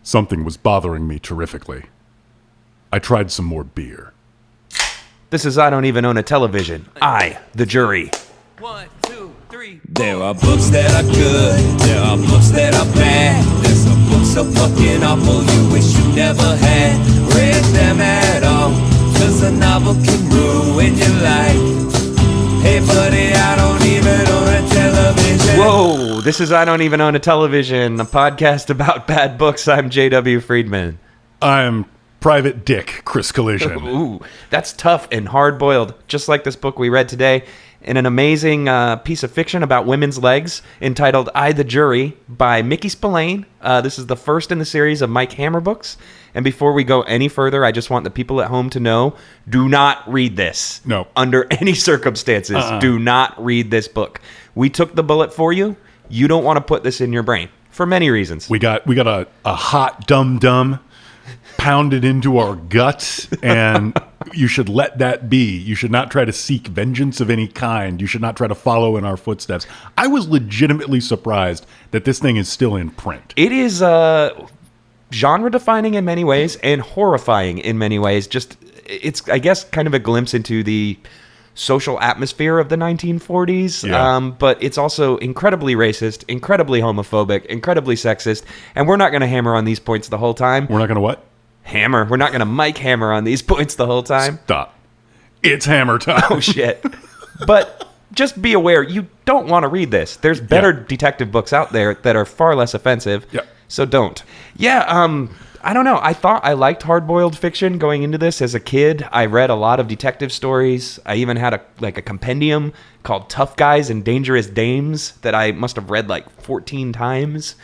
Something was bothering me terrifically. I tried some more beer. This is I Don't Even Own a Television. I, the jury. 1, 2, 3. There are books that are good, there are books that are bad. There's some books so fucking awful you wish you never had read them at all. 'Cause a novel can ruin your life. Hey buddy, I don't even own a television. Whoa, this is I Don't Even Own a Television, a podcast about bad books. I'm J.W. Friedman. I'm Private Dick, Chris Collision. Ooh, that's tough and hard-boiled, just like this book we read today, in an amazing piece of fiction about women's legs entitled I, the Jury by Mickey Spillane. This is the first in the series of Mike Hammer books. And before we go any further, I just want the people at home to know, do not read this. No. Under any circumstances, do not read this book. We took the bullet for you. You don't want to put this in your brain for many reasons. We got a hot dum-dum pounded into our guts, and you should let that be. You should not try to seek vengeance of any kind. You should not try to follow in our footsteps. I was legitimately surprised that this thing is still in print. It is genre-defining in many ways and horrifying in many ways. Just, it's, I guess, kind of a glimpse into the social atmosphere of the 1940s, Yeah. but it's also incredibly racist, incredibly homophobic, incredibly sexist, and we're not going to hammer on these points the whole time. We're not going to what? Hammer. We're not going to Mike Hammer on these points the whole time. Stop. It's hammer time. Oh, shit. But just be aware, you don't want to read this. There's better detective books out there that are far less offensive, so don't. Yeah, I don't know. I thought I liked hard-boiled fiction going into this as a kid. I read a lot of detective stories. I even had a compendium called Tough Guys and Dangerous Dames that I must have read like 14 times.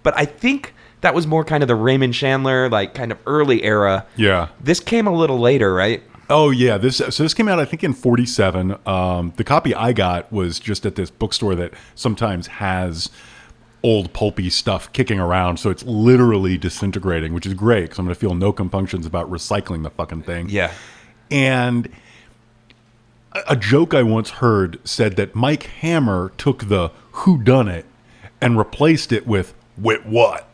But I think that was more kind of the Raymond Chandler, like kind of early era. Yeah. This came a little later, right? Oh, yeah. This came out, I think, in 47. The copy I got was just at this bookstore that sometimes has old pulpy stuff kicking around, so it's literally disintegrating, which is great, because I'm going to feel no compunctions about recycling the fucking thing. Yeah. And a joke I once heard said that Mike Hammer took the whodunit and replaced it with what?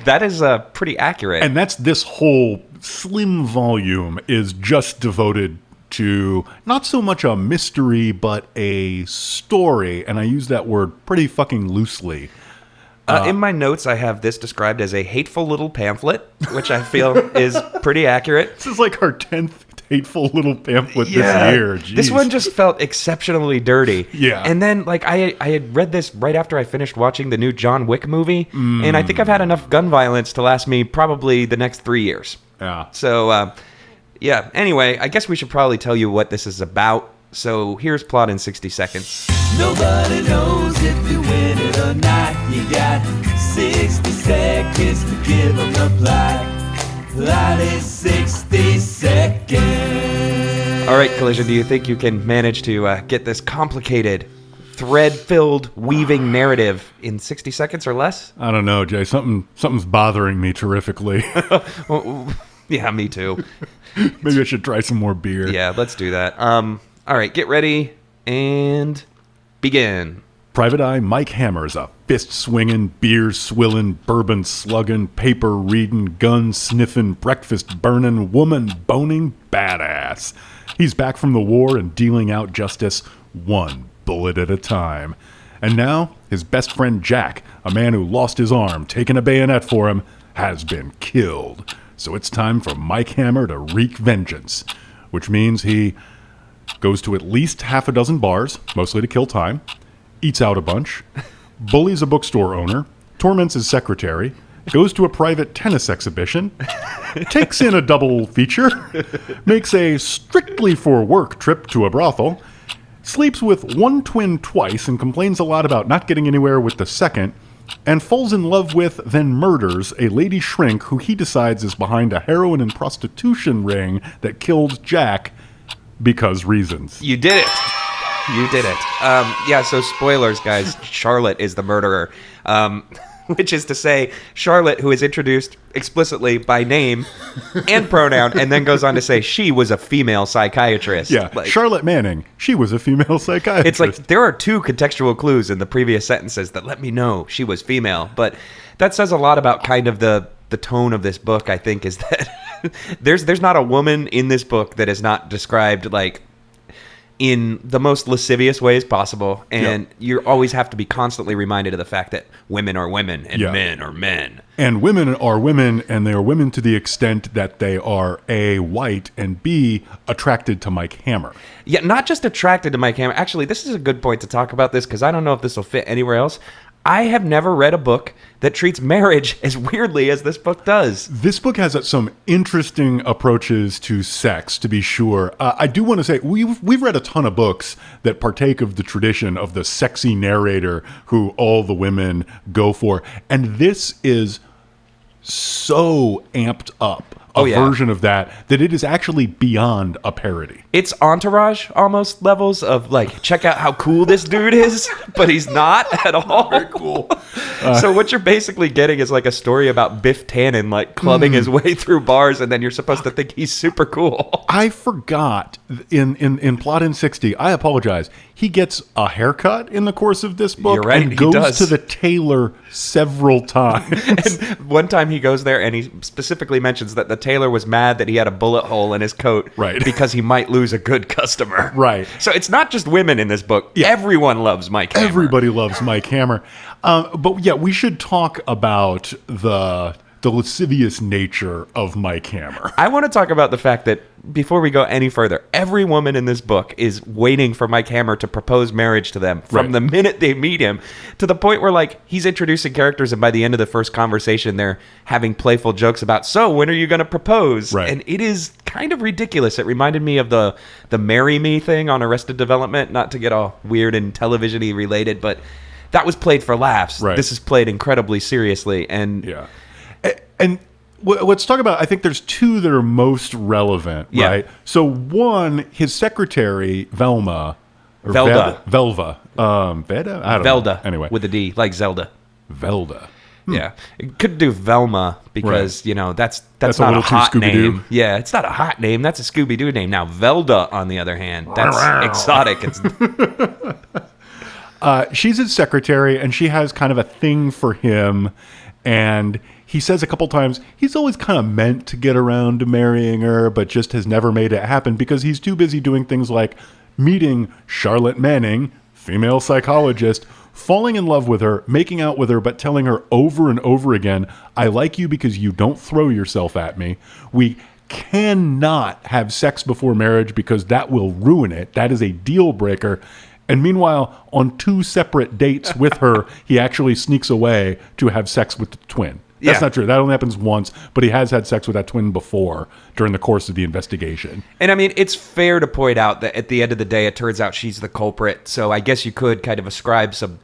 That is pretty accurate. And that's this whole slim volume is just devoted to not so much a mystery, but a story. And I use that word pretty fucking loosely. In my notes, I have this described as a hateful little pamphlet, which I feel is pretty accurate. This is like our 10th hateful little pamphlet this year. Jeez. This one just felt exceptionally dirty. Yeah. And then, like, I had read this right after I finished watching the new John Wick movie, and I think I've had enough gun violence to last me probably the next 3 years. Yeah. So, yeah. Anyway, I guess we should probably tell you what this is about. So here's plot in 60 seconds. Nobody knows if you win it or not. You got 60 seconds to give them the plot. Plot is 60 seconds. All right, Collision, do you think you can manage to get this complicated, thread-filled, weaving narrative in 60 seconds or less? I don't know, Jay. Something's bothering me terrifically. Yeah, me too. Maybe I should try some more beer. Yeah, let's do that. All right, get ready and begin. Private Eye Mike Hammer is a fist-swinging, beer-swilling, bourbon-slugging, paper-reading, gun-sniffing, breakfast-burning, woman-boning badass. He's back from the war and dealing out justice one bullet at a time. And now, his best friend Jack, a man who lost his arm taking a bayonet for him, has been killed. So it's time for Mike Hammer to wreak vengeance, which means he goes to at least half a dozen bars, mostly to kill time, eats out a bunch, bullies a bookstore owner, torments his secretary, goes to a private tennis exhibition, takes in a double feature, makes a strictly for work trip to a brothel, sleeps with one twin twice and complains a lot about not getting anywhere with the second, and falls in love with, then murders, a lady shrink who he decides is behind a heroin and prostitution ring that killed Jack because reasons. You did it. You did it. Yeah, so spoilers, guys. Charlotte is the murderer. Which is to say, Charlotte, who is introduced explicitly by name and pronoun, and then goes on to say she was a female psychiatrist. Yeah, like, Charlotte Manning, she was a female psychiatrist. It's like there are two contextual clues in the previous sentences that let me know she was female, but that says a lot about kind of the the tone of this book, I think, is that there's not a woman in this book that is not described like in the most lascivious ways possible, and you always have to be constantly reminded of the fact that women are women and men are men. And women are women, and they are women to the extent that they are A, white, and B, attracted to Mike Hammer. Yeah, not just attracted to Mike Hammer. Actually, this is a good point to talk about this, because I don't know if this will fit anywhere else. I have never read a book that treats marriage as weirdly as this book does. This book has some interesting approaches to sex, to be sure. I do want to say, we've read a ton of books that partake of the tradition of the sexy narrator who all the women go for. And this is so amped up version of that it is actually beyond a parody. It's Entourage almost levels of like, check out how cool this dude is, but he's not at all. Very cool. So what you're basically getting is like a story about Biff Tannen like clubbing his way through bars, and then you're supposed to think he's super cool. I forgot in Plot in 60, I apologize, he gets a haircut in the course of this book. You're right, and he goes does. to the tailor several times. And one time he goes there and he specifically mentions that the tailor was mad that he had a bullet hole in his coat, right, because he might lose a good customer. Right. So it's not just women in this book. Yeah. Everyone loves Mike Hammer. Everybody loves Mike Hammer. But yeah, we should talk about the lascivious nature of Mike Hammer. I want to talk about the fact that before we go any further, every woman in this book is waiting for Mike Hammer to propose marriage to them from the minute they meet him, to the point where like he's introducing characters, and by the end of the first conversation they're having playful jokes about, so when are you going to propose? Right. And it is kind of ridiculous. It reminded me of the Marry Me thing on Arrested Development, not to get all weird and television-y related, but that was played for laughs. Right. This is played incredibly seriously. And and let's talk about, I think there's two that are most relevant, right? So one, his secretary, Velma. Or Velda. Velva. Veda? I don't know. Velda. Anyway. With a D, like Zelda. Velda. Yeah. It could do Velma because, you know, that's That's not a a little too hot Scooby-Doo. name. Yeah, it's not a hot name. That's a Scooby-Doo name. Now, Velda, on the other hand, that's exotic. It's She's his secretary, and she has kind of a thing for him. And he says a couple times he's always kind of meant to get around to marrying her, but just has never made it happen because he's too busy doing things like meeting Charlotte Manning, female psychologist, falling in love with her, making out with her, but telling her over and over again, I like you because you don't throw yourself at me. We cannot have sex before marriage because that will ruin it. That is a deal breaker. And meanwhile, on 2 separate dates with her, he actually sneaks away to have sex with the twin. That's not true. That only happens once, but he has had sex with that twin before during the course of the investigation. And I mean, it's fair to point out that at the end of the day, it turns out she's the culprit. So I guess you could kind of ascribe some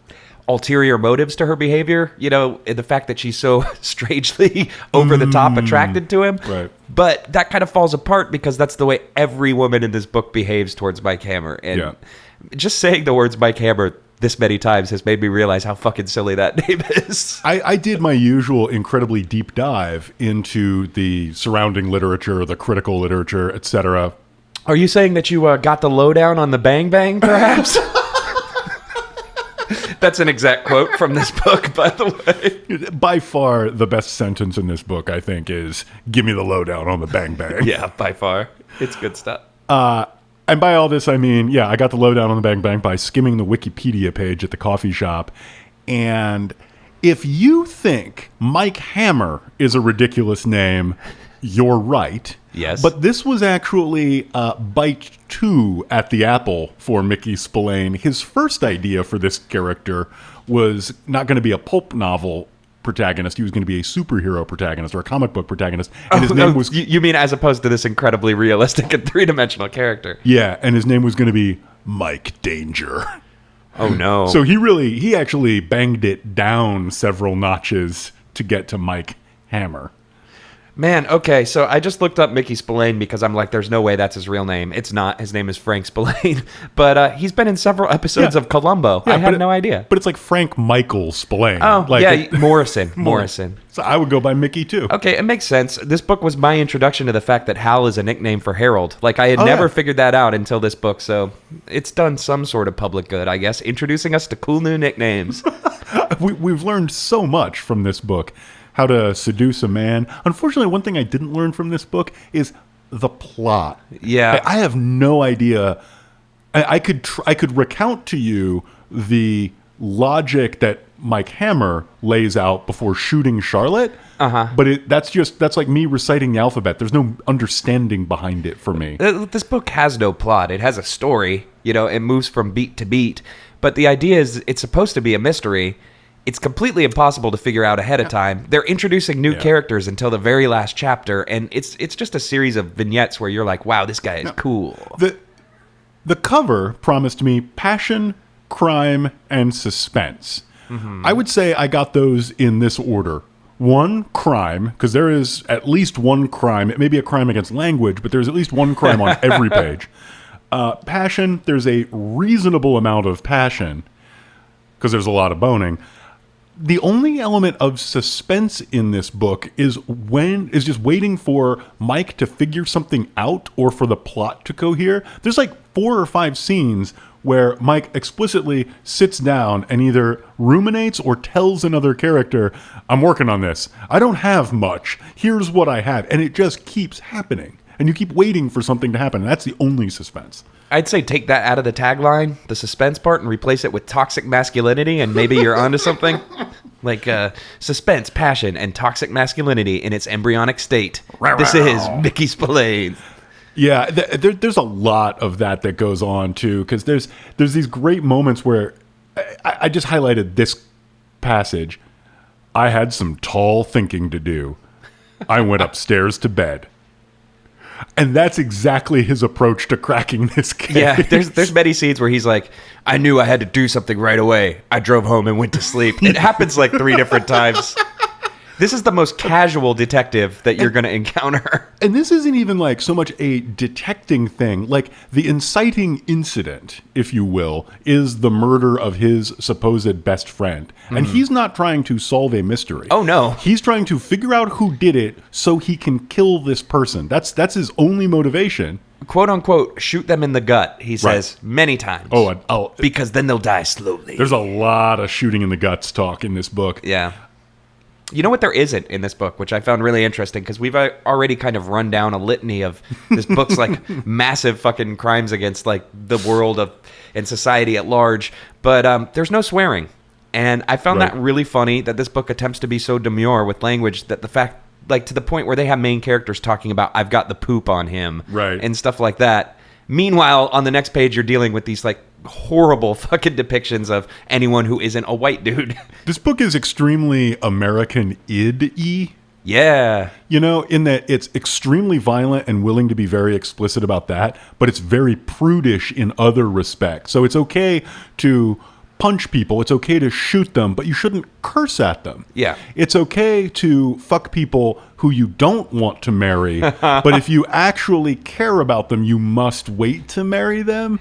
ulterior motives to her behavior, you know, the fact that she's so strangely over the top attracted to him. Right. But that kind of falls apart because that's the way every woman in this book behaves towards Mike Hammer. And just saying the words Mike Hammer this many times has made me realize how fucking silly that name is. I did my usual incredibly deep dive into the surrounding literature, the critical literature, etc. Are you saying that you got the lowdown on the Bang Bang, perhaps? That's an exact quote from this book, by the way. By far, the best sentence in this book, I think, is, give me the lowdown on the Bang Bang. Yeah, by far. It's good stuff. And by all this, I mean, I got the lowdown on the Bang Bang by skimming the Wikipedia page at the coffee shop. And if you think Mike Hammer is a ridiculous name, you're right. Yes. But this was actually bite 2 at the apple for Mickey Spillane. His first idea for this character was not going to be a pulp novel protagonist. He was going to be a superhero protagonist or a comic book protagonist. And his name was... You mean as opposed to this incredibly realistic and three-dimensional character? Yeah, and his name was going to be Mike Danger. Oh, no. So he actually banged it down several notches to get to Mike Hammer. Man, okay, so I just looked up Mickey Spillane because I'm like, there's no way that's his real name. It's not. His name is Frank Spillane. But he's been in several episodes of Columbo. I had no idea. But it's like Frank Michael Spillane. Oh, like Morrison. Morrison. So I would go by Mickey, too. Okay, it makes sense. This book was my introduction to the fact that Hal is a nickname for Harold. Like, I had never figured that out until this book, so it's done some sort of public good, I guess, introducing us to cool new nicknames. We've learned so much from this book. How to Seduce a Man. Unfortunately, one thing I didn't learn from this book is the plot. Yeah. I have no idea. I could recount to you the logic that Mike Hammer lays out before shooting Charlotte. But that's like me reciting the alphabet. There's no understanding behind it for me. This book has no plot. It has a story. It moves from beat to beat. But the idea is it's supposed to be a mystery. It's completely impossible to figure out ahead of time. They're introducing new characters until the very last chapter, and it's just a series of vignettes where you're like, wow, this guy is cool. The cover promised me passion, crime, and suspense. I would say I got those in this order. 1, crime, because there is at least one crime. It may be a crime against language, but there's at least one crime on every page. Passion, there's a reasonable amount of passion, because there's a lot of boning. The only element of suspense in this book is just waiting for Mike to figure something out or for the plot to cohere. There's like 4 or 5 scenes where Mike explicitly sits down and either ruminates or tells another character, I'm working on this. I don't have much. Here's what I have. And it just keeps happening. And you keep waiting for something to happen. And that's the only suspense. I'd say take that out of the tagline, the suspense part, and replace it with toxic masculinity, and maybe you're onto something. Like suspense, passion, and toxic masculinity in its embryonic state. This is Mickey Spillane. Yeah, there's a lot of that goes on, too, because there's these great moments where I just highlighted this passage. I had some tall thinking to do. I went upstairs to bed. And that's exactly his approach to cracking this case. Yeah, there's many scenes where he's like, I knew I had to do something right away. I drove home and went to sleep. It happens like 3 different times. This is the most casual detective that you're going to encounter. And this isn't even like so much a detecting thing. Like the inciting incident, if you will, is the murder of his supposed best friend. And he's not trying to solve a mystery. Oh, no. He's trying to figure out who did it so he can kill this person. That's his only motivation. Quote unquote, shoot them in the gut, he says many times. Because then they'll die slowly. There's a lot of shooting in the guts talk in this book. Yeah. You know what there isn't in this book, which I found really interesting, because we've already kind of run down a litany of this book's like massive fucking crimes against like the world and society at large, but there's no swearing. And I found that really funny that this book attempts to be so demure with language that the fact, like to the point where they have main characters talking about, I've got the poop on him, and stuff like that. Meanwhile, on the next page, you're dealing with these like horrible fucking depictions of anyone who isn't a white dude. This book is extremely American id-y. Yeah. In that it's extremely violent and willing to be very explicit about that, but it's very prudish in other respects. So it's okay to punch people, it's okay to shoot them, but you shouldn't curse at them. Yeah. It's okay to fuck people who you don't want to marry, but if you actually care about them, you must wait to marry them.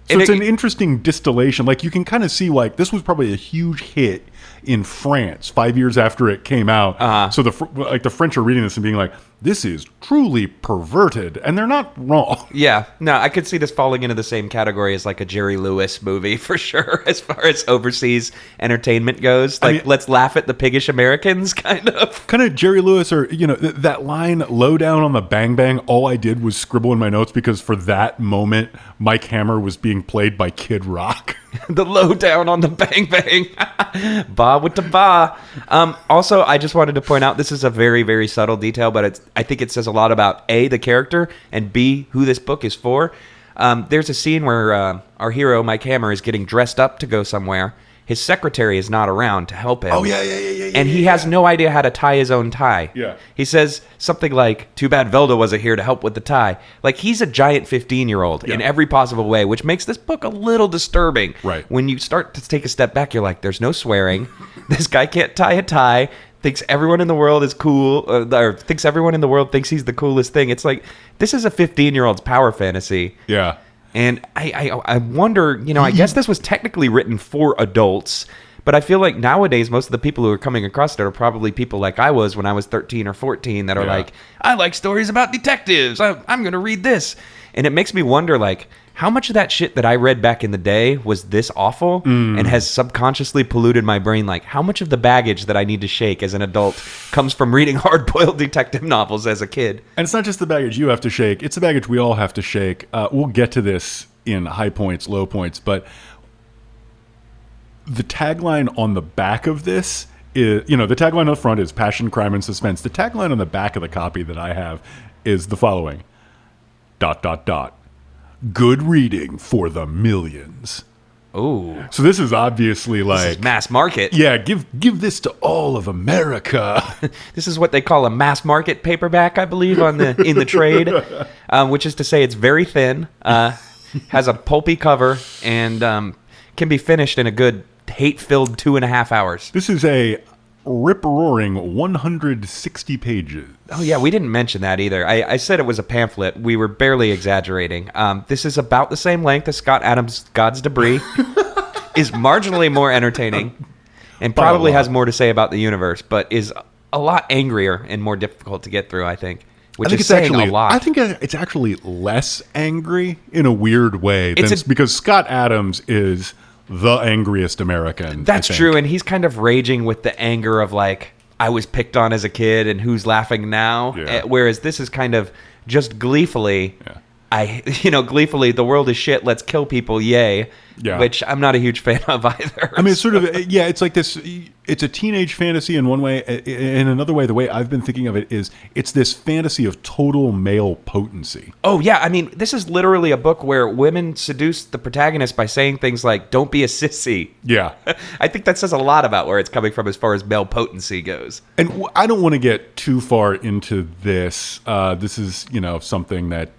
So it's an interesting distillation. Like you can kind of see like this was probably a huge hit in France 5 years after it came out. So the French are reading this and being like, this is truly perverted, and they're not wrong. Yeah, no, I could see this falling into the same category as like a Jerry Lewis movie for sure, as far as overseas entertainment goes. Like, let's laugh at the piggish Americans, kind of. Kind of Jerry Lewis, or that line "low down on the bang bang." All I did was scribble in my notes because for that moment, Mike Hammer was being played by Kid Rock. The low down on the bang bang, ba with the ba. Also, I just wanted to point out this is a very, very subtle detail, but I think it says a lot about A, the character, and B, who this book is for. There's a scene where our hero Mike Hammer is getting dressed up to go somewhere. His secretary is not around to help him. Oh, yeah. And he has no idea how to tie his own tie. Yeah. He says something like, too bad Velda wasn't here to help with the tie. Like, he's a giant 15-year-old in every possible way, which makes this book a little disturbing. Right. When you start to take a step back, you're like, there's no swearing. This guy can't tie a tie. Thinks everyone in the world is cool, or thinks everyone in the world thinks he's the coolest thing. It's like, this is a 15-year-old's power fantasy. Yeah. And I wonder, I guess this was technically written for adults, but I feel like nowadays most of the people who are coming across it are probably people like I was when I was 13 or 14 that are like, I like stories about detectives. I'm going to read this. And it makes me wonder, like, how much of that shit that I read back in the day was this awful and has subconsciously polluted my brain? Like, how much of the baggage that I need to shake as an adult comes from reading hard-boiled detective novels as a kid? And it's not just the baggage you have to shake. It's the baggage we all have to shake. We'll get to this in high points, low points, but the tagline on the back of this is, the tagline on the front is passion, crime, and suspense. The tagline on the back of the copy that I have is the following, ... Good reading for the millions. Oh. So this is obviously This like... is mass market. Yeah, give this to all of America. This is what they call a mass market paperback, I believe, in the trade, which is to say it's very thin, has a pulpy cover, and can be finished in a good hate-filled 2.5 hours. This is a rip-roaring 160 pages. Oh, yeah, we didn't mention that either. I said it was a pamphlet. We were barely exaggerating. This is about the same length as Scott Adams' God's Debris, is marginally more entertaining, and probably has more to say about the universe, but is a lot angrier and more difficult to get through, I think. Which is saying a lot. I think it's actually less angry in a weird way because Scott Adams is the angriest American. That's true, and he's kind of raging with the anger of like, I was picked on as a kid and who's laughing now? Yeah. Whereas this is kind of just gleefully, gleefully, the world is shit, let's kill people, yay. Yeah. Which I'm not a huge fan of either. I mean, it's sort of, it's like this, it's a teenage fantasy in one way. In another way, the way I've been thinking of it is it's this fantasy of total male potency. Oh, yeah. I mean, this is literally a book where women seduce the protagonist by saying things like, don't be a sissy. Yeah. I think that says a lot about where it's coming from as far as male potency goes. And I don't want to get too far into this. This is, something that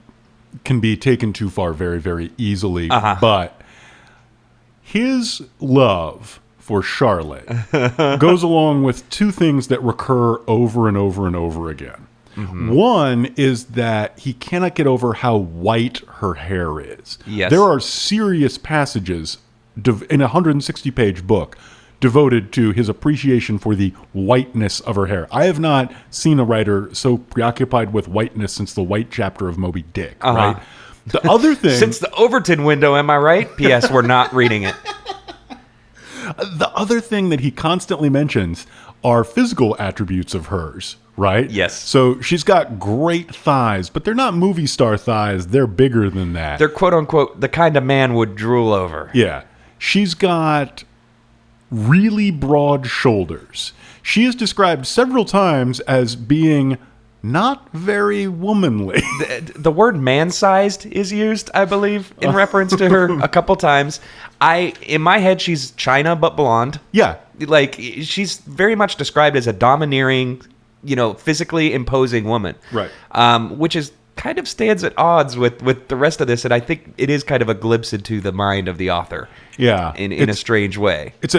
can be taken too far very, very easily. But his love for Charlotte goes along with two things that recur over and over and over again. Mm-hmm. One is that he cannot get over how white her hair is. Yes. There are serious passages in a 160-page book devoted to his appreciation for the whiteness of her hair. I have not seen a writer so preoccupied with whiteness since the white chapter of Moby Dick, right? The other thing... Since the Overton window, am I right? P.S. We're not reading it. The other thing that he constantly mentions are physical attributes of hers, right? Yes. So she's got great thighs, but they're not movie star thighs. They're bigger than that. They're quote-unquote the kind of man would drool over. Yeah. She's got really broad shoulders. She is described several times as being not very womanly. The word man-sized is used, I believe, in reference to her a couple times. In my head, she's China but blonde. Yeah. Like, she's very much described as a domineering, physically imposing woman. Right. Which is kind of stands at odds with the rest of this, and I think it is kind of a glimpse into the mind of the author. Yeah. In a strange way. It's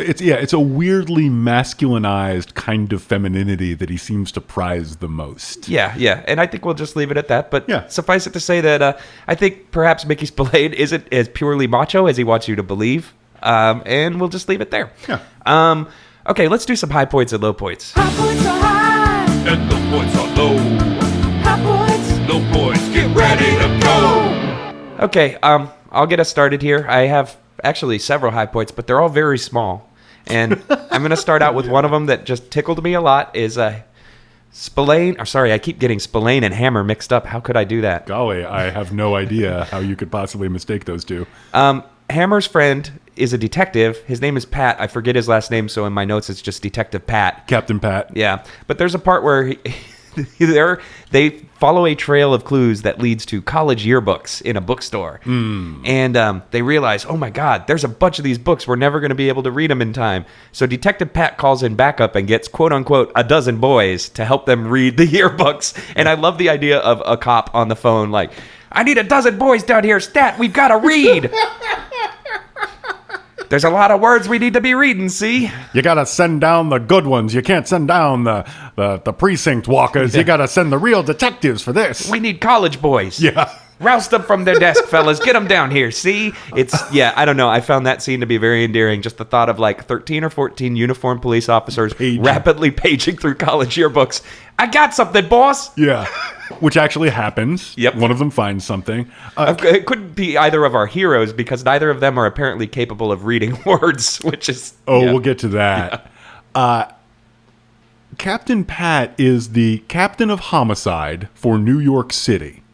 a weirdly masculinized kind of femininity that he seems to prize the most. Yeah. And I think we'll just leave it at that. But yeah. Suffice it to say that I think perhaps Mickey Spillane isn't as purely macho as he wants you to believe. And we'll just leave it there. Yeah. Okay, let's do some high points and low points. High points are high. And the points are low. High points. Low points, get ready to go. Okay, I'll get us started here. I have actually several high points, but they're all very small. And I'm going to start out with one of them that just tickled me a lot is Spillane. Sorry, I keep getting Spillane and Hammer mixed up. How could I do that? Golly, I have no idea how you could possibly mistake those two. Hammer's friend is a detective. His name is Pat. I forget his last name, so in my notes it's just Detective Pat. Captain Pat. Yeah, but there's a part where they follow a trail of clues that leads to college yearbooks in a bookstore. And they realize, oh my God, there's a bunch of these books. We're never going to be able to read them in time. So Detective Pat calls in backup and gets, quote unquote, a dozen boys to help them read the yearbooks. And I love the idea of a cop on the phone like, I need a dozen boys down here. Stat, we've got to read. There's a lot of words we need to be reading, see? You gotta send down the good ones. You can't send down the precinct walkers. You gotta send the real detectives for this. We need college boys. Yeah. Roust them from their desk, fellas. Get them down here, see? I don't know. I found that scene to be very endearing. Just the thought of like 13 or 14 uniformed police officers rapidly paging through college yearbooks. I got something, boss. Yeah. which actually happens. Yep. One of them finds something. It couldn't be either of our heroes because neither of them are apparently capable of reading words, which is... We'll get to that. Yeah. Captain Pat is the captain of homicide for New York City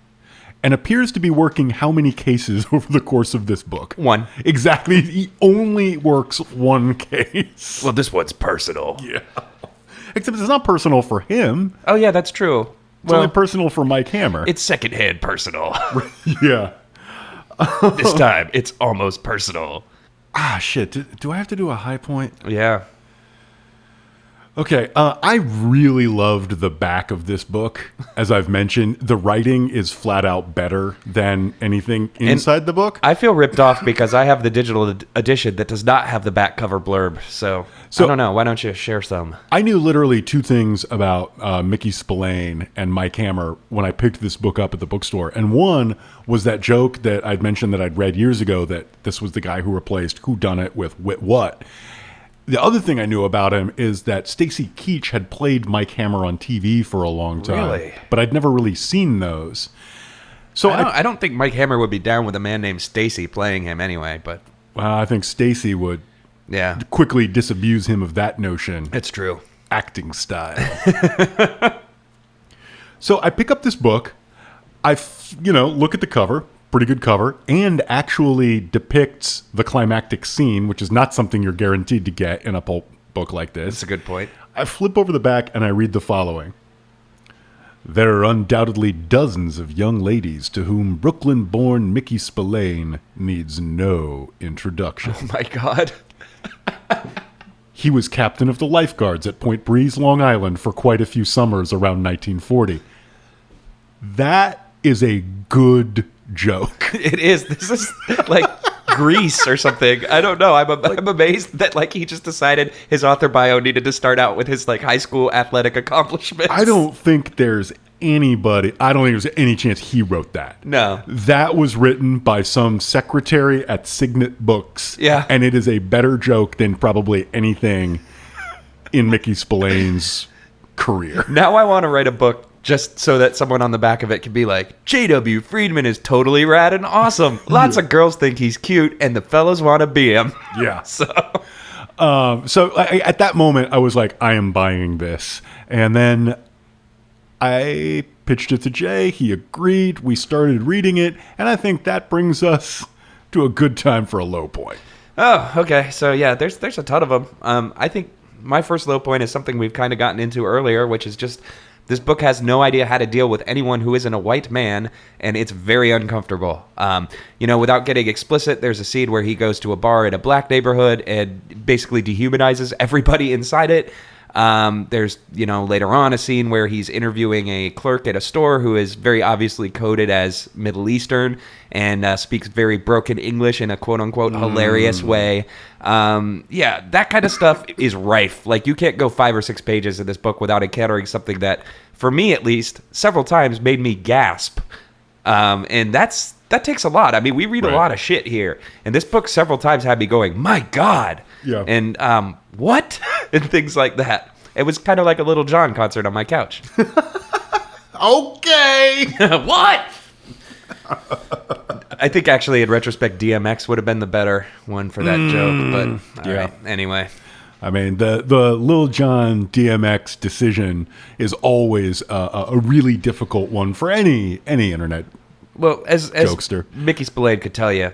and appears to be working how many cases over the course of this book? One. Exactly. He only works one case. Well, this one's personal. Yeah. Except it's not personal for him. Oh, yeah, that's true. It's only personal for Mike Hammer. It's secondhand personal. Yeah. This time, it's almost personal. Shit. Do I have to do a high point? Yeah. Okay, I really loved the back of this book. As I've mentioned, the writing is flat out better than anything inside the book. I feel ripped off because I have the digital edition that does not have the back cover blurb. So I don't know. Why don't you share some? I knew literally two things about Mickey Spillane and Mike Hammer when I picked this book up at the bookstore. And one was that joke that I'd mentioned that I'd read years ago that this was the guy who replaced Whodunit with Wit What. The other thing I knew about him is that Stacy Keach had played Mike Hammer on TV for a long time. Really? But I'd never really seen those. So I don't think Mike Hammer would be down with a man named Stacy playing him anyway, but... I think Stacy would quickly disabuse him of that notion. It's true. Acting style. So I pick up this book. I look at the cover. Pretty good cover, and actually depicts the climactic scene, which is not something you're guaranteed to get in a pulp book like this. That's a good point. I flip over the back and I read the following. There are undoubtedly dozens of young ladies to whom Brooklyn-born Mickey Spillane needs no introduction. Oh my God. He was captain of the lifeguards at Point Breeze, Long Island for quite a few summers around 1940. That is a good joke. It is. This is like Grease or something. I don't know. I'm amazed that he just decided his author bio needed to start out with his high school athletic accomplishments. I don't think there's any chance he wrote that. No. That was written by some secretary at Signet Books. Yeah. And it is a better joke than probably anything in Mickey Spillane's career. Now I want to write a book just so that someone on the back of it can be like, J.W. Friedman is totally rad and awesome. Lots of girls think he's cute, and the fellas want to be him. Yeah. So at that moment, I was like, I am buying this. And then I pitched it to Jay. He agreed. We started reading it. And I think that brings us to a good time for a low point. Oh, okay. So, yeah, there's a ton of them. I think my first low point is something we've kind of gotten into earlier, which is just... this book has no idea how to deal with anyone who isn't a white man, and it's very uncomfortable. Without getting explicit, there's a scene where he goes to a bar in a black neighborhood and basically dehumanizes everybody inside it. There's, later on a scene where he's interviewing a clerk at a store who is very obviously coded as Middle Eastern and speaks very broken English in a quote-unquote hilarious way. That kind of stuff is rife. You can't go 5 or 6 pages in this book without encountering something that, for me at least, several times made me gasp. And that takes a lot. I mean, we read a lot of shit here. And this book several times had me going, my God. Yeah. And what? And things like that. It was kind of like a Little John concert on my couch. Okay. What? I think actually in retrospect DMX would have been the better one for that joke, but all right. Anyway. I mean, the Lil Jon DMX decision is always a really difficult one for any internet as jokester. Mickey Spillane could tell you,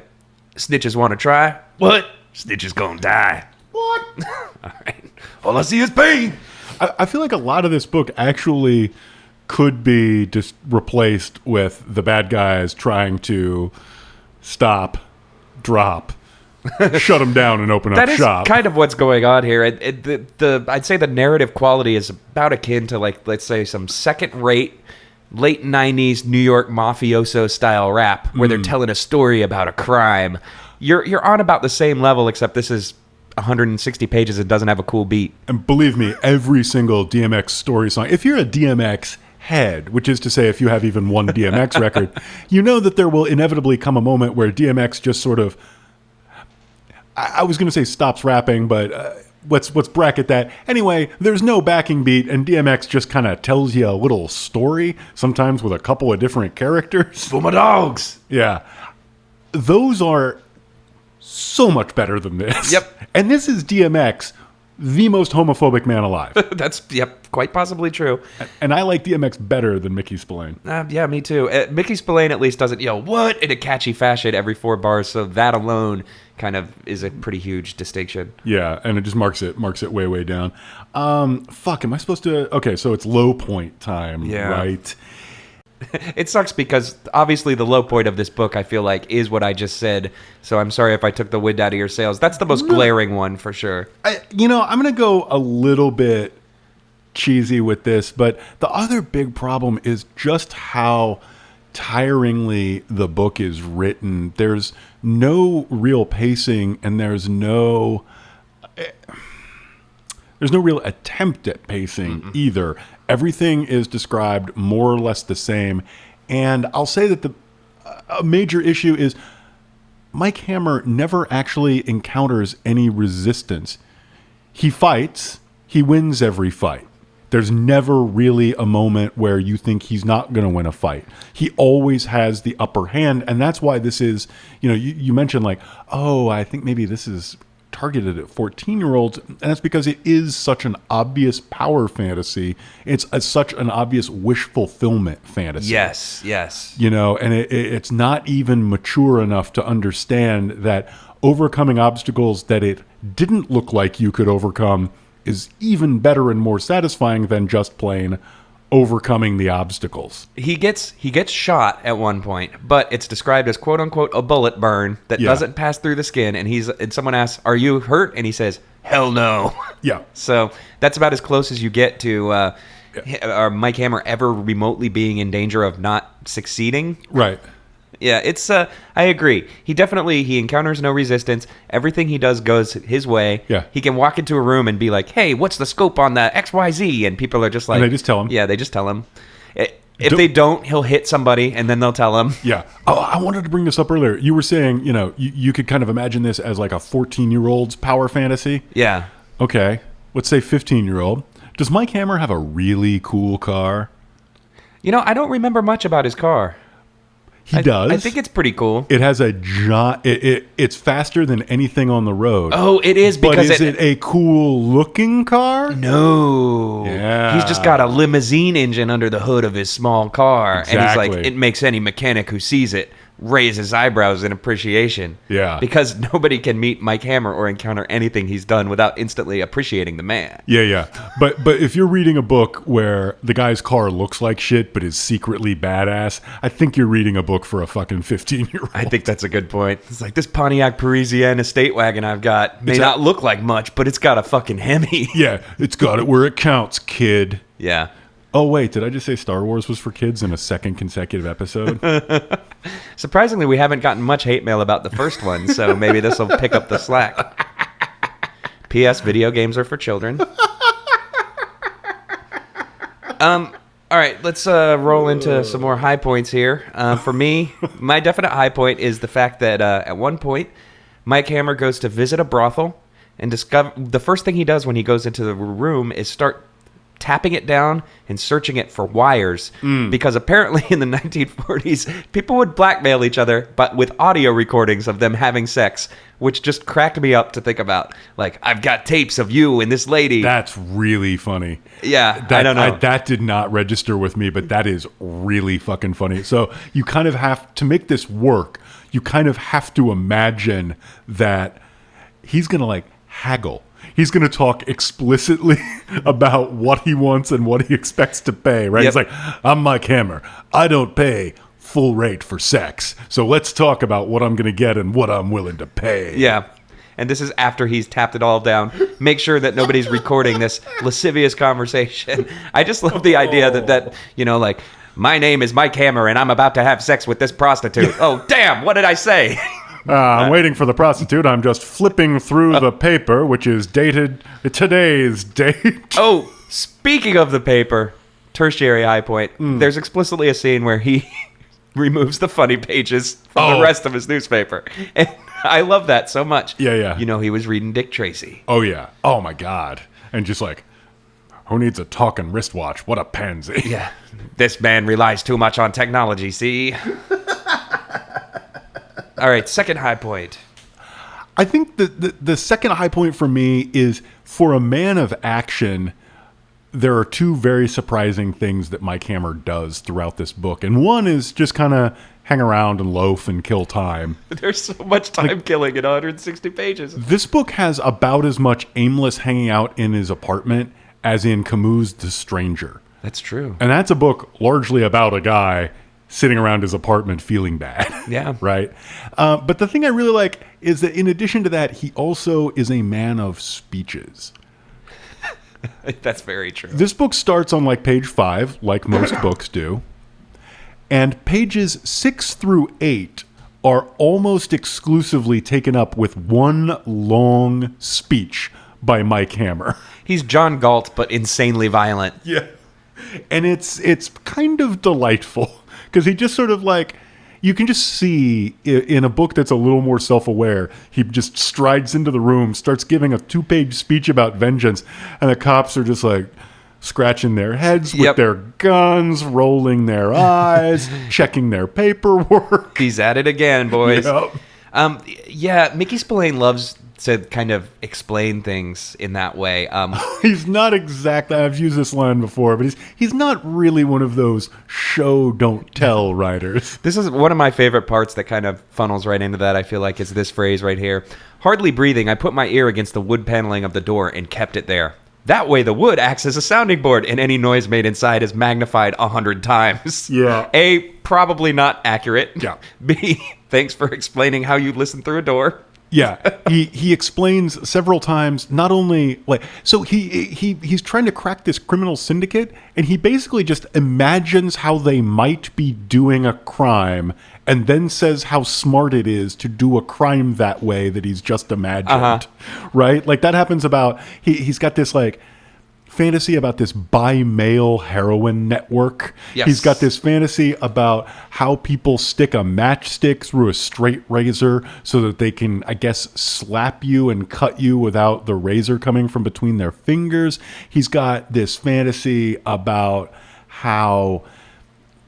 snitches want to try. What? Snitches gonna die. What? All right. All I see is pain. I feel like a lot of this book actually could be just replaced with the bad guys trying to stop, drop, shut them down, and open up shop. That is kind of what's going on here. I'd say the narrative quality is about akin to, let's say, some second-rate, late 90s New York mafioso style rap where they're telling a story about a crime. You're on about the same level, except this is 160 pages and doesn't have a cool beat. And believe me, every single DMX story song, if you're a DMX head, which is to say if you have even one DMX record, you know that there will inevitably come a moment where DMX just sort of, I was going to say stops rapping, but let's bracket that. Anyway, there's no backing beat, and DMX just kind of tells you a little story, sometimes with a couple of different characters. For my dogs. Yeah. Those are so much better than this. Yep. And this is DMX, the most homophobic man alive. That's, quite possibly true. And I like DMX better than Mickey Spillane. Yeah, me too. Mickey Spillane at least doesn't yell "what" in a catchy fashion every 4 bars, so that alone kind of is a pretty huge distinction. Yeah, and it just marks it way, way down. Fuck, am I supposed to... Okay, so it's low point time, right? It sucks because obviously the low point of this book, I feel like, is what I just said. So I'm sorry if I took the wind out of your sails. That's the most glaring one for sure. I'm going to go a little bit cheesy with this, but the other big problem is just how tiringly the book is written. There's no real pacing, and there's no real attempt at pacing either. Everything is described more or less the same. And I'll say that a major issue is Mike Hammer never actually encounters any resistance. He fights. He wins every fight. There's never really a moment where you think he's not going to win a fight. He always has the upper hand. And that's why this is, you mentioned like, oh, I think maybe this is targeted at 14-year-olds, and that's because it is such an obvious power fantasy. It's such an obvious wish fulfillment fantasy. Yes. And it's not even mature enough to understand that overcoming obstacles that it didn't look like you could overcome is even better and more satisfying than just plain overcoming the obstacles. He gets shot at one point, but it's described as quote unquote a bullet burn that doesn't pass through the skin, and someone asks, "Are you hurt?" and he says, "Hell no." Yeah. So that's about as close as you get to Mike Hammer ever remotely being in danger of not succeeding. Right. Yeah, it's I agree. He encounters no resistance. Everything he does goes his way. Yeah. He can walk into a room and be like, "Hey, what's the scope on the XYZ?" And people are just like, And they just tell him. Yeah, they just tell him. If they don't, he'll hit somebody and then they'll tell him. Yeah. Oh, I wanted to bring this up earlier. You were saying, you could kind of imagine this as like a 14-year-old's power fantasy. Yeah. Okay. Let's say 15-year-old. Does Mike Hammer have a really cool car? I don't remember much about his car. He does. I think it's pretty cool. It has a giant... It's faster than anything on the road. Oh, it is because... But is it a cool-looking car? No. Yeah. He's just got a limousine engine under the hood of his small car. Exactly. And he's like, it makes any mechanic who sees it raise his eyebrows in appreciation. Yeah. Because nobody can meet Mike Hammer or encounter anything he's done without instantly appreciating the man. Yeah. But if you're reading a book where the guy's car looks like shit but is secretly badass, I think you're reading a book for a fucking 15-year-old. I think that's a good point. It's like, this Pontiac Parisienne estate wagon I've got may not look like much, but it's got a fucking Hemi. Yeah, it's got it where it counts, kid. Yeah. Oh, wait, did I just say Star Wars was for kids in a second consecutive episode? Surprisingly, we haven't gotten much hate mail about the first one, so maybe this will pick up the slack. P.S. Video games are for children. All right, let's roll into some more high points here. For me, my definite high point is the fact that at one point, Mike Hammer goes to visit a brothel and the first thing he does when he goes into the room is start tapping it down and searching it for wires, because apparently in the 1940s people would blackmail each other but with audio recordings of them having sex, which just cracked me up to think about. Like, I've got tapes of you and this lady. That's really funny. Yeah, I don't know. That did not register with me, but that is really fucking funny. So you kind of have to make this work. You kind of have to imagine that he's going to like haggle. He's going to talk explicitly about what he wants and what he expects to pay, right? Yep. He's like, I'm Mike Hammer. I don't pay full rate for sex. So let's talk about what I'm going to get and what I'm willing to pay. Yeah. And this is after he's tapped it all down. Make sure that nobody's recording this lascivious conversation. I just love the idea that like, my name is Mike Hammer and I'm about to have sex with this prostitute. Oh, damn, what did I say? I'm waiting for the prostitute. I'm just flipping through the paper, which is dated today's date. Oh, speaking of the paper, tertiary high point, there's explicitly a scene where he removes the funny pages from the rest of his newspaper. And I love that so much. Yeah. You know, he was reading Dick Tracy. Oh, yeah. Oh, my God. And just like, who needs a talking wristwatch? What a pansy. Yeah. This man relies too much on technology, see? All right, second high point. I think the second high point for me is, for a man of action, there are two very surprising things that Mike Hammer does throughout this book. And one is just kind of hang around and loaf and kill time. There's so much time killing in 160 pages. This book has about as much aimless hanging out in his apartment as in Camus' The Stranger. That's true. And that's a book largely about a guy sitting around his apartment feeling bad. Yeah. Right? But the thing I really like is that in addition to that, he also is a man of speeches. That's very true. This book starts on like page 5, like most books do. And pages 6 through 8 are almost exclusively taken up with one long speech by Mike Hammer. He's John Galt, but insanely violent. Yeah. And it's kind of delightful because he just sort of like, you can just see in a book that's a little more self-aware, he just strides into the room, starts giving a 2-page speech about vengeance, and the cops are just like scratching their heads with their guns, rolling their eyes, checking their paperwork. He's at it again, boys. Yep. Yeah, Mickey Spillane loves to kind of explain things in that way. He's not exactly, I've used this line before, but he's not really one of those show don't tell writers. This is one of my favorite parts that kind of funnels right into that, I feel like, is this phrase right here. Hardly breathing, I put my ear against the wood paneling of the door and kept it there. That way the wood acts as a sounding board and any noise made inside is magnified 100 times. Yeah. A, probably not accurate. Yeah. B, thanks for explaining how you listen through a door. Yeah, he explains several times, not only like, so he's trying to crack this criminal syndicate, and he basically just imagines how they might be doing a crime and then says how smart it is to do a crime that way that he's just imagined. Right? Like that happens about, he's got this like fantasy about this bi-mail heroin network. Yes. He's got this fantasy about how people stick a matchstick through a straight razor so that they can, I guess, slap you and cut you without the razor coming from between their fingers. He's got this fantasy about how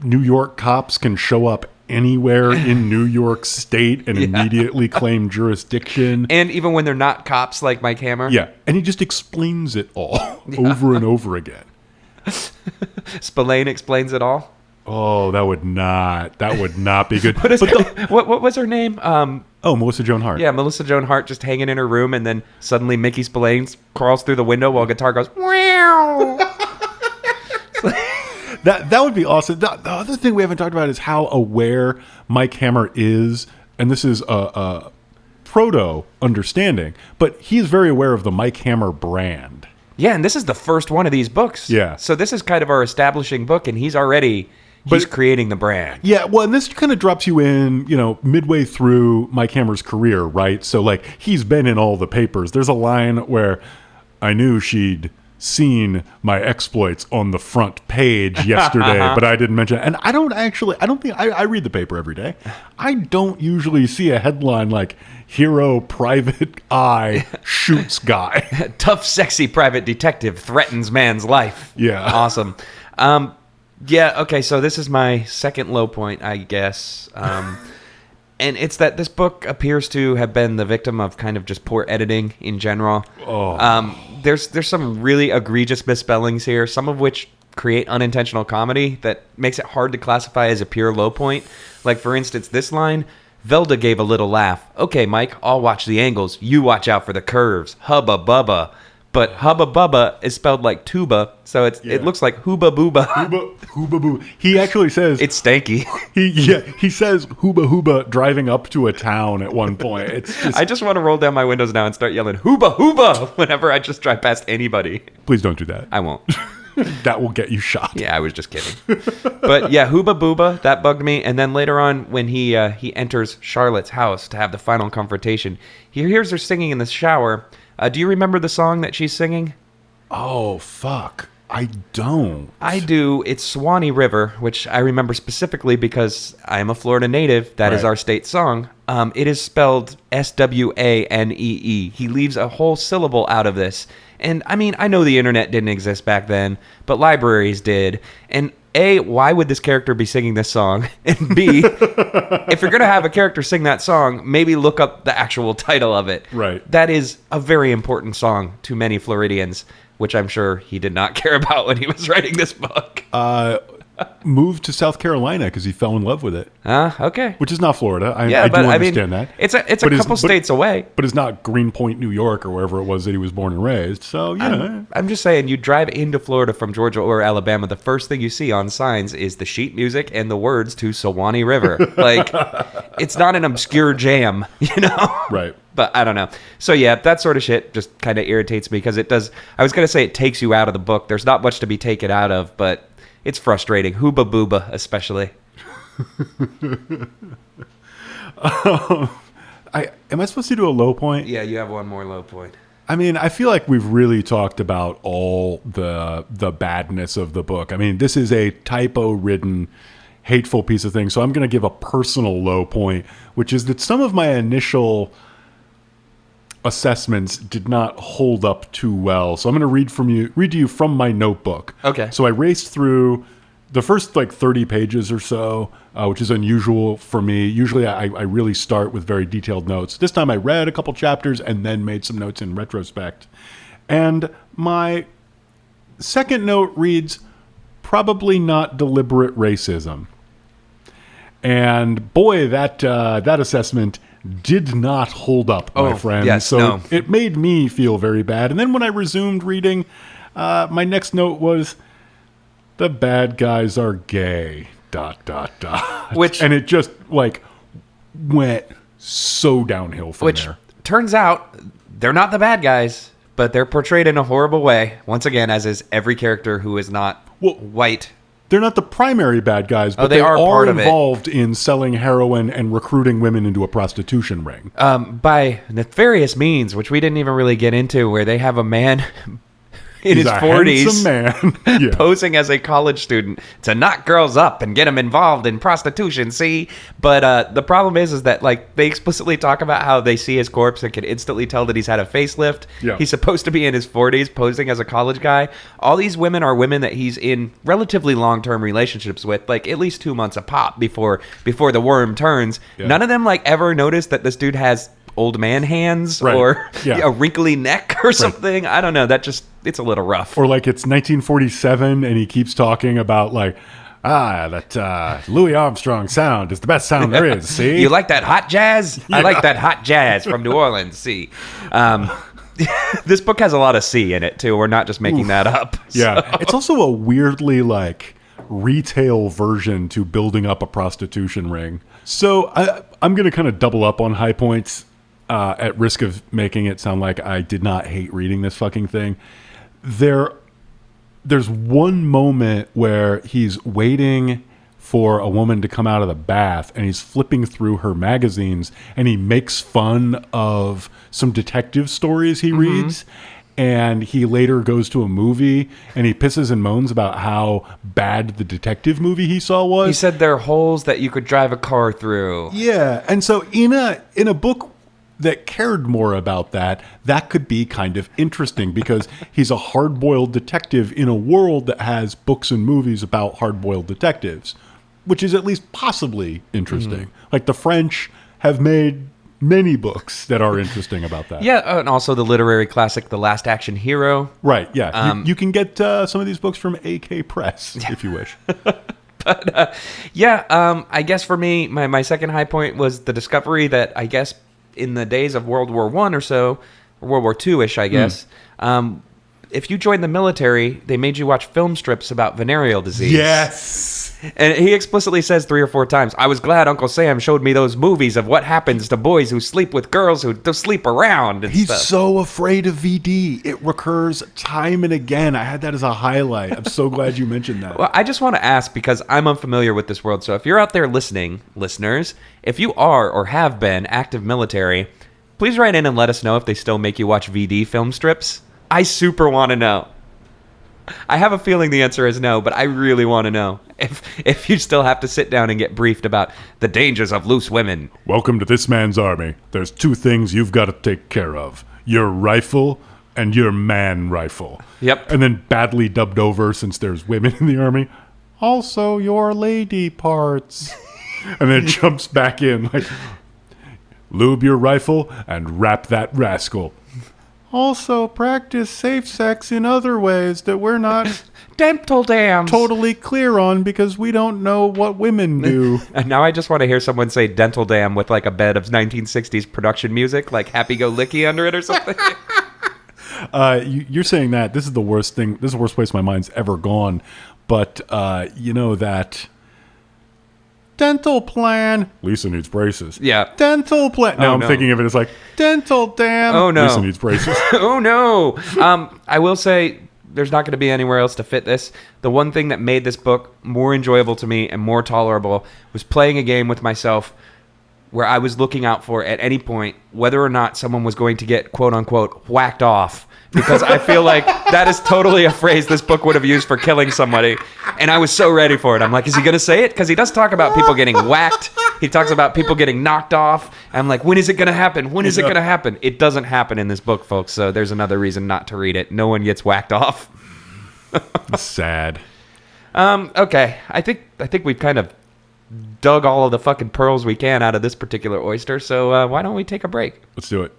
New York cops can show up anywhere in New York State and immediately claim jurisdiction. And even when they're not cops like Mike Hammer. Yeah, and he just explains it all over and over again. Spillane explains it all. Oh, that would not be good. What was her name? Melissa Joan Hart. Yeah, Melissa Joan Hart just hanging in her room, and then suddenly Mickey Spillane crawls through the window while guitar goes, wow. That would be awesome. The other thing we haven't talked about is how aware Mike Hammer is, and this is a proto understanding, but he is very aware of the Mike Hammer brand. Yeah, and this is the first one of these books. Yeah. So this is kind of our establishing book, and he's creating the brand. Yeah, well, and this kind of drops you in, midway through Mike Hammer's career, right? So, like, he's been in all the papers. There's a line where I knew she'd seen my exploits on the front page yesterday, but I didn't mention it. And I don't think I read the paper every day. I don't usually see a headline like hero private eye shoots guy. Tough, sexy private detective threatens man's life. Yeah. Awesome. Yeah, okay, so this is my second low point, I guess. And it's that this book appears to have been the victim of kind of just poor editing in general. There's some really egregious misspellings here, some of which create unintentional comedy that makes it hard to classify as a pure low point. Like, for instance, this line, Velda gave a little laugh. Okay, Mike, I'll watch the angles. You watch out for the curves. Hubba bubba. But Hubba Bubba is spelled like tuba, so it looks like Hooba Booba. Hooba Boo. He actually says it's stanky. He says Hooba Hooba driving up to a town at one point. It's just, I just want to roll down my windows now and start yelling Hooba Hooba whenever I just drive past anybody. Please don't do that. I won't. That will get you shot. Yeah, I was just kidding. But yeah, Hooba Booba, that bugged me. And then later on, when he enters Charlotte's house to have the final confrontation, he hears her singing in the shower. Do you remember the song that she's singing? Oh, fuck. I don't. I do. It's Swanee River, which I remember specifically because I'm a Florida native. That is Right. our state song. It is spelled Swanee. He leaves a whole syllable out of this. And I mean, I know the internet didn't exist back then, but libraries did. And A, why would this character be singing this song? And B, if you're going to have a character sing that song, maybe look up the actual title of it. Right. That is a very important song to many Floridians, which I'm sure he did not care about when he was writing this book. Moved to South Carolina because he fell in love with it, Okay. which is not Florida. I do I understand mean, that. It's a But couple states away. But it's not Greenpoint, New York, or wherever it was that he was born and raised. So, yeah. I'm just saying, you drive into Florida from Georgia or Alabama, the first thing you see on signs is the sheet music and the words to Swanee River. Like, it's not an obscure jam, Right. But I don't know. So yeah, that sort of shit just kind of irritates me because it does. I was going to say it takes you out of the book. There's not much to be taken out of, but it's frustrating. Hooba booba, especially. Am I supposed to do a low point? Yeah, you have one more low point. I mean, I feel like we've really talked about all the badness of the book. I mean, this is a typo-ridden, hateful piece of thing. So I'm going to give a personal low point, which is that some of my initial assessments did not hold up too well. So I'm going to read to you from my notebook. Okay. So I raced through the first 30 pages or so, which is unusual for me. Usually I really start with very detailed notes. This time I read a couple chapters and then made some notes in retrospect. And my second note reads, probably not deliberate racism. And boy, that assessment did not hold up, my friend. yes, so no. it made me feel very bad. And then when I resumed reading, my next note was, the bad guys are gay, ... Which- and it just went so downhill from Which there. turns out they're not the bad guys, but they're portrayed in a horrible way. Once again, as is every character who is not white. They're not the primary bad guys, but they are part of it. involved in selling heroin and recruiting women into a prostitution ring. By nefarious means, which we didn't even really get into, where they have a man in He's his a 40s handsome man. Yeah. posing as a college student to knock girls up and get them involved in prostitution, see? But the problem is that they explicitly talk about how they see his corpse and can instantly tell that he's had a facelift. Yeah. He's supposed to be in his 40s posing as a college guy. All these women are women that he's in relatively long-term relationships with, at least 2 months a pop before the worm turns. Yeah. None of them ever notice that this dude has old man hands Right. or Yeah. a wrinkly neck or something. I don't know. It's a little rough. Or it's 1947 and he keeps talking about that Louis Armstrong sound is the best sound there is, see? You like that hot jazz? I like that hot jazz from New Orleans. See, this book has a lot of C in it too. We're not just making that up. Yeah. It's also a weirdly retail version to building up a prostitution ring. So I'm going to kind of double up on high points at risk of making it sound like I did not hate reading this fucking thing. There's one moment where he's waiting for a woman to come out of the bath and he's flipping through her magazines and he makes fun of some detective stories he reads. And he later goes to a movie and he pisses and moans about how bad the detective movie he saw was. He said there are holes that you could drive a car through. Yeah, and so in a book that cared more about that could be kind of interesting because he's a hard-boiled detective in a world that has books and movies about hard-boiled detectives, which is at least possibly interesting. The French have made many books that are interesting about that. Yeah, and also the literary classic, The Last Action Hero. Right, yeah. You can get some of these books from AK Press if you wish. I guess for me, my second high point was the discovery that I guess in the days of World War I or so, or World War II-ish, I guess, if you joined the military, they made you watch film strips about venereal disease. Yes! And he explicitly says 3 or 4 times, I was glad Uncle Sam showed me those movies of what happens to boys who sleep with girls who sleep around and He's stuff. so afraid of VD. It recurs time and again. I had that as a highlight. I'm so glad you mentioned that. Well, I just want to ask because I'm unfamiliar with this world. So if you're out there listening, listeners, if you are or have been active military, please write in and let us know if they still make you watch VD film strips. I super want to know. I have a feeling the answer is no, but I really want to know if you still have to sit down and get briefed about the dangers of loose women. Welcome to this man's army. There's two things you've got to take care of. Your rifle and your man rifle. Yep. And then badly dubbed over, since there's women in the army, also your lady parts. And then it jumps back in like, lube your rifle and wrap that rascal. Also practice safe sex in other ways that we're not Dental dams. totally clear on because we don't know what women do. And now I just want to hear someone say dental dam with like a bed of 1960s production music, like Happy Go Licky under it or something. You're saying that this is the worst thing. This is the worst place my mind's ever gone. But you know that dental plan. Lisa needs braces. Yeah. Dental plan. Now Oh, I'm no. thinking of it as like dental dam. Oh, no. Lisa needs braces. Oh no. I will say there's not going to be anywhere else to fit this. The one thing that made this book more enjoyable to me and more tolerable was playing a game with myself where I was looking out for at any point whether or not someone was going to get quote unquote whacked off, because I feel like that is totally a phrase this book would have used for killing somebody. And I was so ready for it. I'm like, is he going to say it? Because he does talk about people getting whacked. He talks about people getting knocked off. I'm like, when is it going to happen? When is it going to happen? It doesn't happen in this book, folks. So there's another reason not to read it. No one gets whacked off. Sad. Okay. I think we've kind of dug all of the fucking pearls we can out of this particular oyster. So why don't we take a break? Let's do it.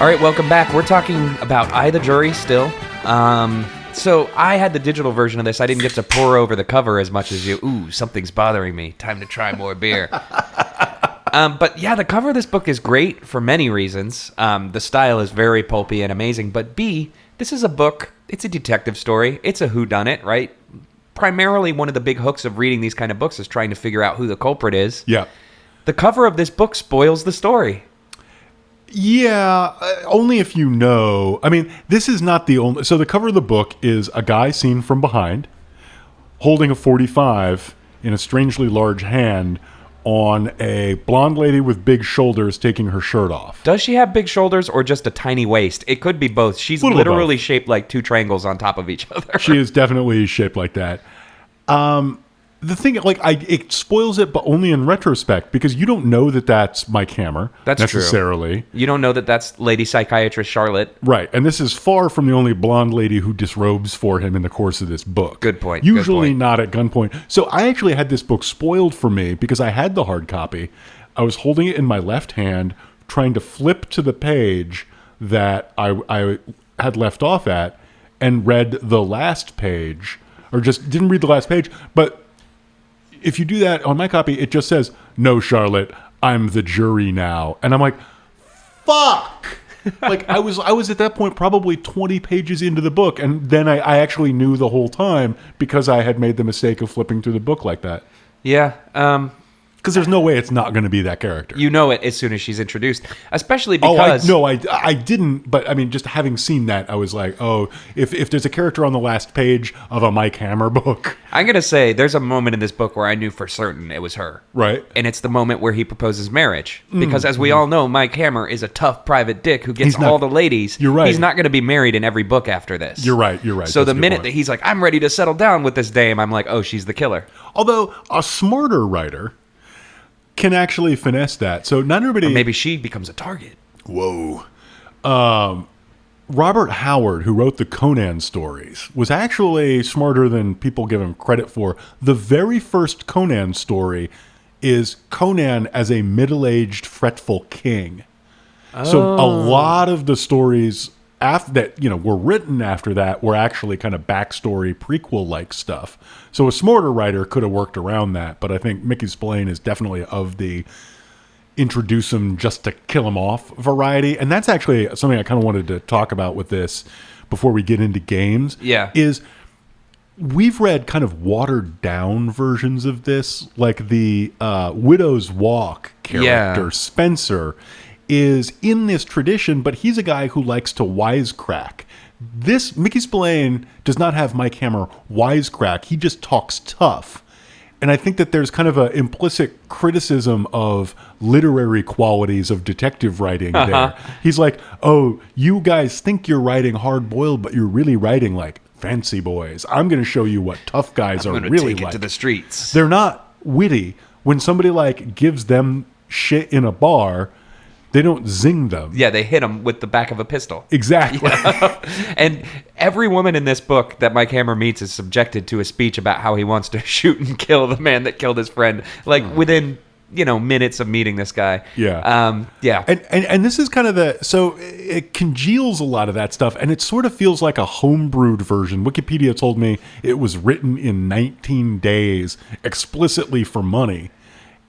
All right, welcome back. We're talking about I, the Jury still. So I had the digital version of this. I didn't get to pour over the cover as much as you. Ooh, something's bothering me. Time to try more beer. But yeah, the cover of this book is great for many reasons. The style is very pulpy and amazing. But B, this is a book. It's a detective story. It's a whodunit, right? Primarily, one of the big hooks of reading these kind of books is trying to figure out who the culprit is. Yeah. The cover of this book spoils the story. Yeah, only if you know. I mean, this is not the only. So the cover of the book is a guy seen from behind, holding a .45 in a strangely large hand on a blonde lady with big shoulders taking her shirt off. Does she have big shoulders or just a tiny waist? It could be both. She's Little literally both. shaped like two triangles on top of each other. She is definitely shaped like that. The thing, like, it spoils it, but only in retrospect, because you don't know that that's Mike Hammer. That's true. necessarily. You don't know that that's Lady Psychiatrist Charlotte. Right, and this is far from the only blonde lady who disrobes for him in the course of this book. Good point, good Usually point. not at gunpoint. So I actually had this book spoiled for me because I had the hard copy. I was holding it in my left hand, trying to flip to the page that I had left off at, and read the last page, or just didn't read the last page, but if you do that on my copy, it just says, "No, Charlotte, I'm the jury now." And I'm like, fuck. Like, I was at that point probably 20 pages into the book, and then I actually knew the whole time because I had made the mistake of flipping through the book like that. Yeah, Because there's no way it's not going to be that character. you know it as soon as she's introduced. Especially Oh, because... I didn't, but I mean, just having seen that, I was like, oh, if there's a character on the last page of a Mike Hammer book, I'm going to say there's a moment in this book where I knew for certain it was her. right? And it's the moment where he proposes marriage. Because as we all know, Mike Hammer is a tough private dick who gets He's not- all the ladies. You're right. He's not going to be married in every book after this. You're right. So That's the a good minute point. that he's like, I'm ready to settle down with this dame, I'm like, oh, she's the killer. Although a smarter writer can actually finesse that. So not everybody... Or maybe she becomes a target. Whoa. Robert Howard, who wrote the Conan stories, was actually smarter than people give him credit for. The very first Conan story is Conan as a middle-aged, fretful king. So a lot of the stories after that, were written after that were actually kind of backstory, prequel-like stuff. So a smarter writer could have worked around that, but I think Mickey Spillane is definitely of the introduce him just to kill him off variety. And that's actually something I kind of wanted to talk about with this before we get into games. Yeah. Is we've read kind of watered down versions of this, like the Widow's Walk character, Spencer, is in this tradition, but he's a guy who likes to wisecrack. This Mickey Spillane does not have Mike Hammer wisecrack. He just talks tough. And I think that there's kind of an implicit criticism of literary qualities of detective writing there. He's like, oh, you guys think you're writing hard-boiled, but you're really writing like fancy boys. I'm going to show you what tough guys are really take like. it to the streets. They're not witty. When somebody like gives them shit in a bar, they don't zing them. Yeah, they hit them with the back of a pistol. Exactly. And every woman in this book that Mike Hammer meets is subjected to a speech about how he wants to shoot and kill the man that killed his friend. Like within, minutes of meeting this guy. Yeah. Yeah. And this is kind of so it congeals a lot of that stuff, and it sort of feels like a homebrewed version. Wikipedia told me it was written in 19 days explicitly for money.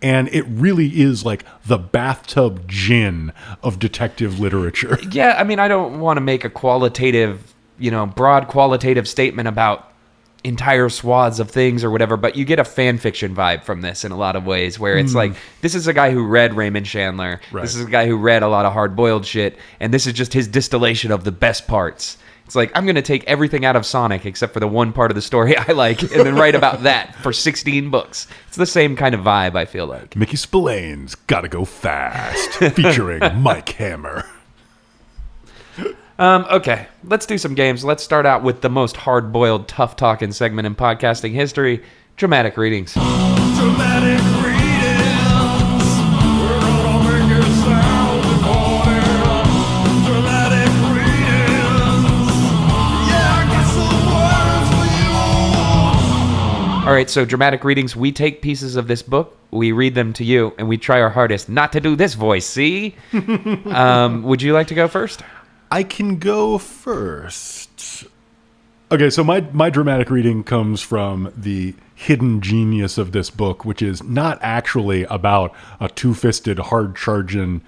And it really is like the bathtub gin of detective literature. Yeah, I mean, I don't want to make a qualitative, broad qualitative statement about entire swaths of things or whatever, but you get a fan fiction vibe from this in a lot of ways, where it's like, this is a guy who read Raymond Chandler. Right. This is a guy who read a lot of hard-boiled shit, and this is just his distillation of the best parts. It's like, I'm going to take everything out of Sonic except for the one part of the story I like and then write about that for 16 books. It's the same kind of vibe, I feel like. Mickey Spillane's Gotta Go Fast, featuring Mike Hammer. Okay, let's do some games. Let's start out with the most hard-boiled, tough-talking segment in podcasting history, dramatic readings. Dramatic readings. We're gonna make it sound important. Dramatic readings. Yeah, I got some words for you. All right, so dramatic readings, we take pieces of this book, we read them to you, and we try our hardest not to do this voice, see? Would you like to go first? I can go first. Okay, so my dramatic reading comes from the hidden genius of this book, which is not actually about a two-fisted, hard-charging,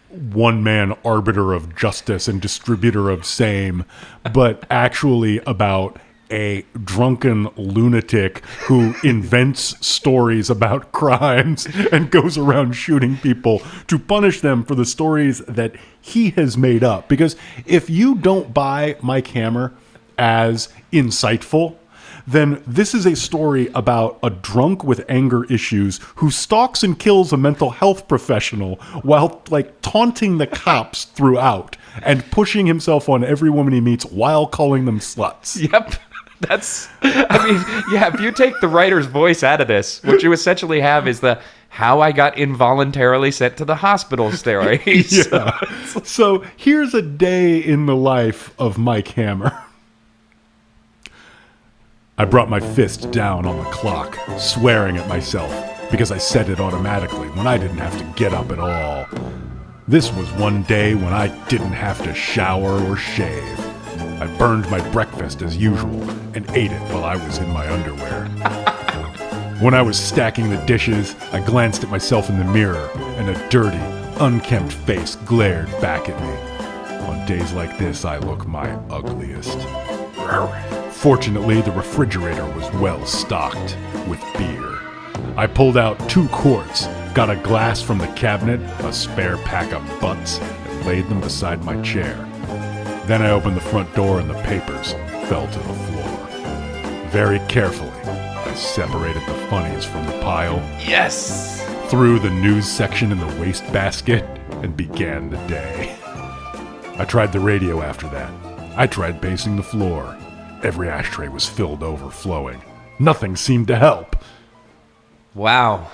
one-man arbiter of justice and distributor of same, but actually about a drunken lunatic who invents stories about crimes and goes around shooting people to punish them for the stories that he has made up. Because if you don't buy Mike Hammer as insightful, then this is a story about a drunk with anger issues who stalks and kills a mental health professional while taunting the cops throughout and pushing himself on every woman he meets while calling them sluts. Yep. If you take the writer's voice out of this, what you essentially have is the how I got involuntarily sent to the hospital story. Yeah. So here's a day in the life of Mike Hammer. I brought my fist down on the clock, swearing at myself because I set it automatically when I didn't have to get up at all. This was one day when I didn't have to shower or shave. I burned my breakfast as usual and ate it while I was in my underwear. When I was stacking the dishes, I glanced at myself in the mirror, and a dirty, unkempt face glared back at me. On days like this, I look my ugliest. Fortunately, the refrigerator was well stocked with beer. I pulled out 2 quarts, got a glass from the cabinet, a spare pack of butts, and laid them beside my chair. Then I opened the front door and the papers fell to the floor. Very carefully, I separated the funnies from the pile, Yes! threw the news section in the wastebasket, and began the day. I tried the radio after that. I tried pacing the floor. Every ashtray was filled overflowing. Nothing seemed to help. Wow.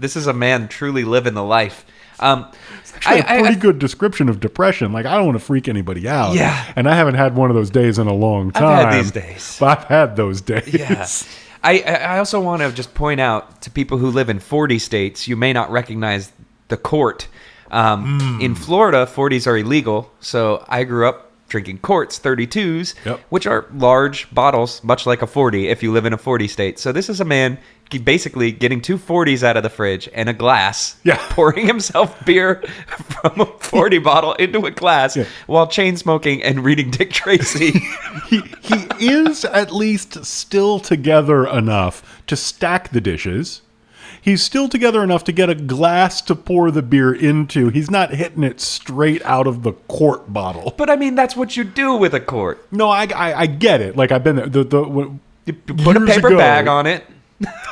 This is a man truly living the life. Actually, a pretty good description of depression. I don't want to freak anybody out. Yeah. And I haven't had one of those days in a long time. I've had these days. But I've had those days. Yeah. I also want to just point out to people who live in 40 states, you may not recognize the court. In Florida, 40s are illegal. So I grew up drinking quarts 32s, Yep. which are large bottles, much like a 40 if you live in a 40 state. So this is a man basically getting 2 40s out of the fridge and a glass, Yeah. pouring himself beer from a 40 bottle into a glass while chain smoking and reading Dick Tracy. He is at least still together enough to stack the dishes. He's still together enough to get a glass to pour the beer into. He's not hitting it straight out of the quart bottle. But I mean, that's what you do with a quart. No, I get it. Like, I've been there. You put a Years paper ago- bag on it.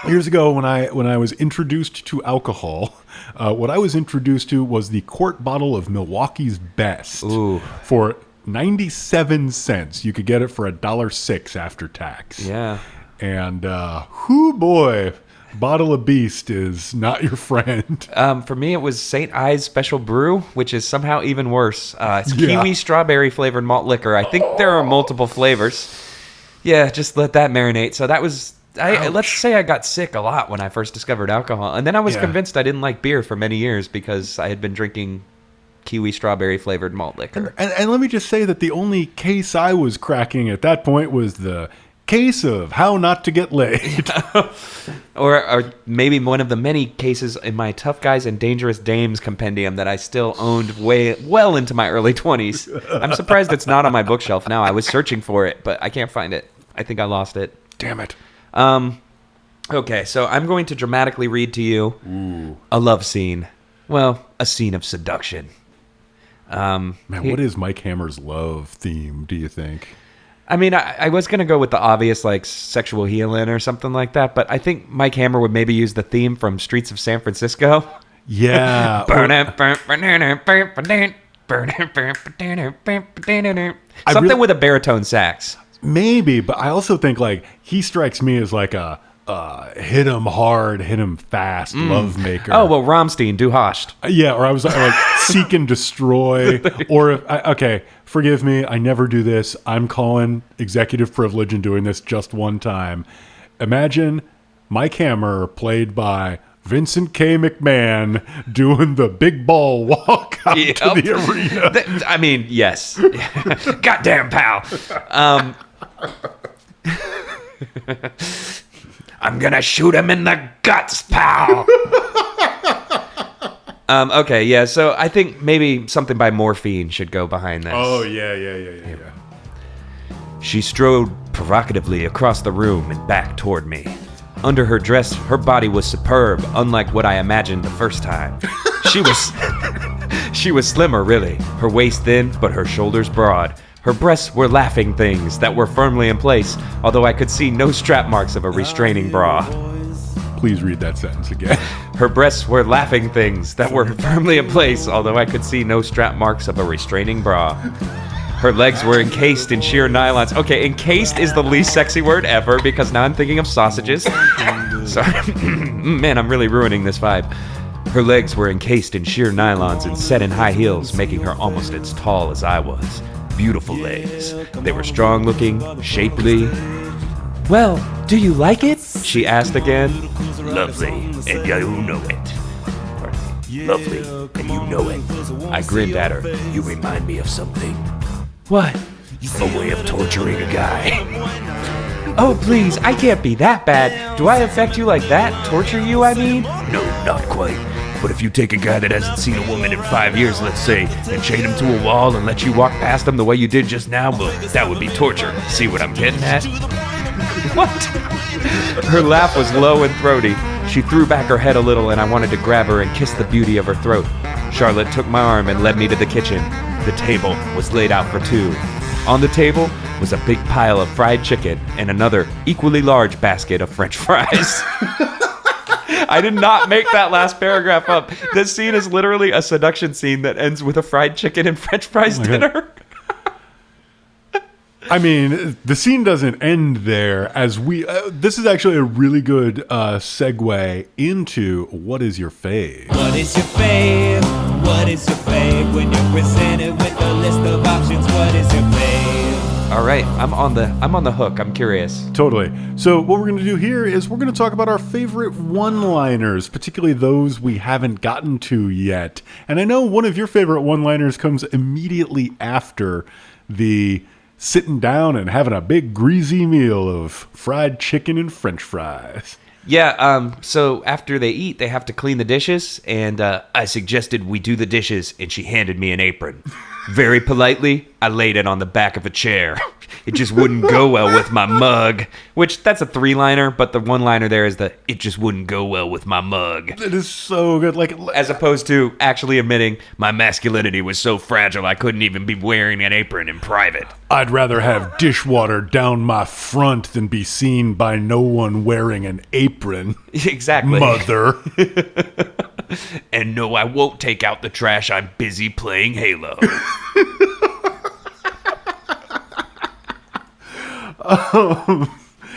Years ago, when I was introduced to alcohol, what I was introduced to was the quart bottle of Milwaukee's Best. Ooh. For 97 cents. You could get it for $1.06 after tax. Yeah. And whoo boy, bottle of Beast is not your friend. For me, it was St. Ives Special Brew, which is somehow even worse. It's Yeah. kiwi strawberry flavored malt liquor. I think there are multiple flavors. Yeah, just let that marinate. So that was... let's say I got sick a lot when I first discovered alcohol. And then I was convinced I didn't like beer for many years because I had been drinking kiwi strawberry flavored malt liquor. And let me just say that the only case I was cracking at that point was the case of how not to get laid. Or maybe one of the many cases in my Tough Guys and Dangerous Dames compendium that I still owned well into my early 20s. I'm surprised it's not on my bookshelf now. I was searching for it, but I can't find it. I think I lost it. Damn it. Okay, so I'm going to dramatically read to you a love scene. Well, a scene of seduction. Man, what is Mike Hammer's love theme, do you think? I mean, I was going to go with the obvious, like, sexual healing or something like that, but I think Mike Hammer would maybe use the theme from Streets of San Francisco. Yeah. Something with a baritone sax. Maybe, but I also think, like, he strikes me as like a hit him hard, hit him fast love maker. Oh, well, Rammstein, Du hast. Yeah, or I was like seek and destroy. Or, okay, forgive me, I never do this. I'm calling executive privilege and doing this just one time. Imagine Mike Hammer, played by Vincent K. McMahon, doing the big ball walk out to the arena. I mean, yes. Goddamn, pal. I'm gonna shoot him in the guts, pal. Okay, yeah, so I think maybe something by Morphine should go behind this. Oh, yeah. She strode provocatively across the room and back toward me. Under her dress, her body was superb, unlike what I imagined the first time. She was slimmer, really. Her waist thin, but her shoulders broad. Her breasts were laughing things that were firmly in place, although I could see no strap marks of a restraining bra. Please read that sentence again. Her breasts were laughing things that were firmly in place, although I could see no strap marks of a restraining bra. Her legs were encased in sheer nylons. Okay, encased is the least sexy word ever because now I'm thinking of sausages. Sorry. Man, I'm really ruining this vibe. Her legs were encased in sheer nylons and set in high heels, making her almost as tall as I was. Beautiful legs. They were strong-looking, shapely. Well, do you like it? She asked again. Lovely, and you know it. Lovely, and you know it. I grinned at her. You remind me of something. What? A way of torturing a guy. Oh, please, I can't be that bad. Do I affect you like that? Torture you, I mean? No, not quite. But if you take a guy that hasn't seen a woman in 5 years, let's say, and chain him to a wall and let you walk past him the way you did just now, well, that would be torture. See what I'm getting at? What? Her laugh was low and throaty. She threw back her head a little, and I wanted to grab her and kiss the beauty of her throat. Charlotte took my arm and led me to the kitchen. The table was laid out for two. On the table was a big pile of fried chicken and another equally large basket of French fries. I did not make that last paragraph up. This scene is literally a seduction scene that ends with a fried chicken and French fries dinner. I mean, the scene doesn't end there. As we, this is actually a really good segue into what is your fave. What is your fave? What is your fave? When you're presented with a list of options, what is your fave? All right, I'm on the hook. I'm curious. Totally. So what we're going to do here is we're going to talk about our favorite one-liners, particularly those we haven't gotten to yet. And I know one of your favorite one-liners comes immediately after the sitting down and having a big greasy meal of fried chicken and French fries. Yeah, so after they eat, they have to clean the dishes, and I suggested we do the dishes, and she handed me an apron. Very politely, I laid it on the back of a chair. It just wouldn't go well with my mug. Which, that's a three-liner, but the one-liner there is the, it just wouldn't go well with my mug. It is so good. Like, As opposed to actually admitting, my masculinity was so fragile I couldn't even be wearing an apron in private. I'd rather have dishwater down my front than be seen by no one wearing an apron. Exactly. Mother. And no, I won't take out the trash. I'm busy playing Halo.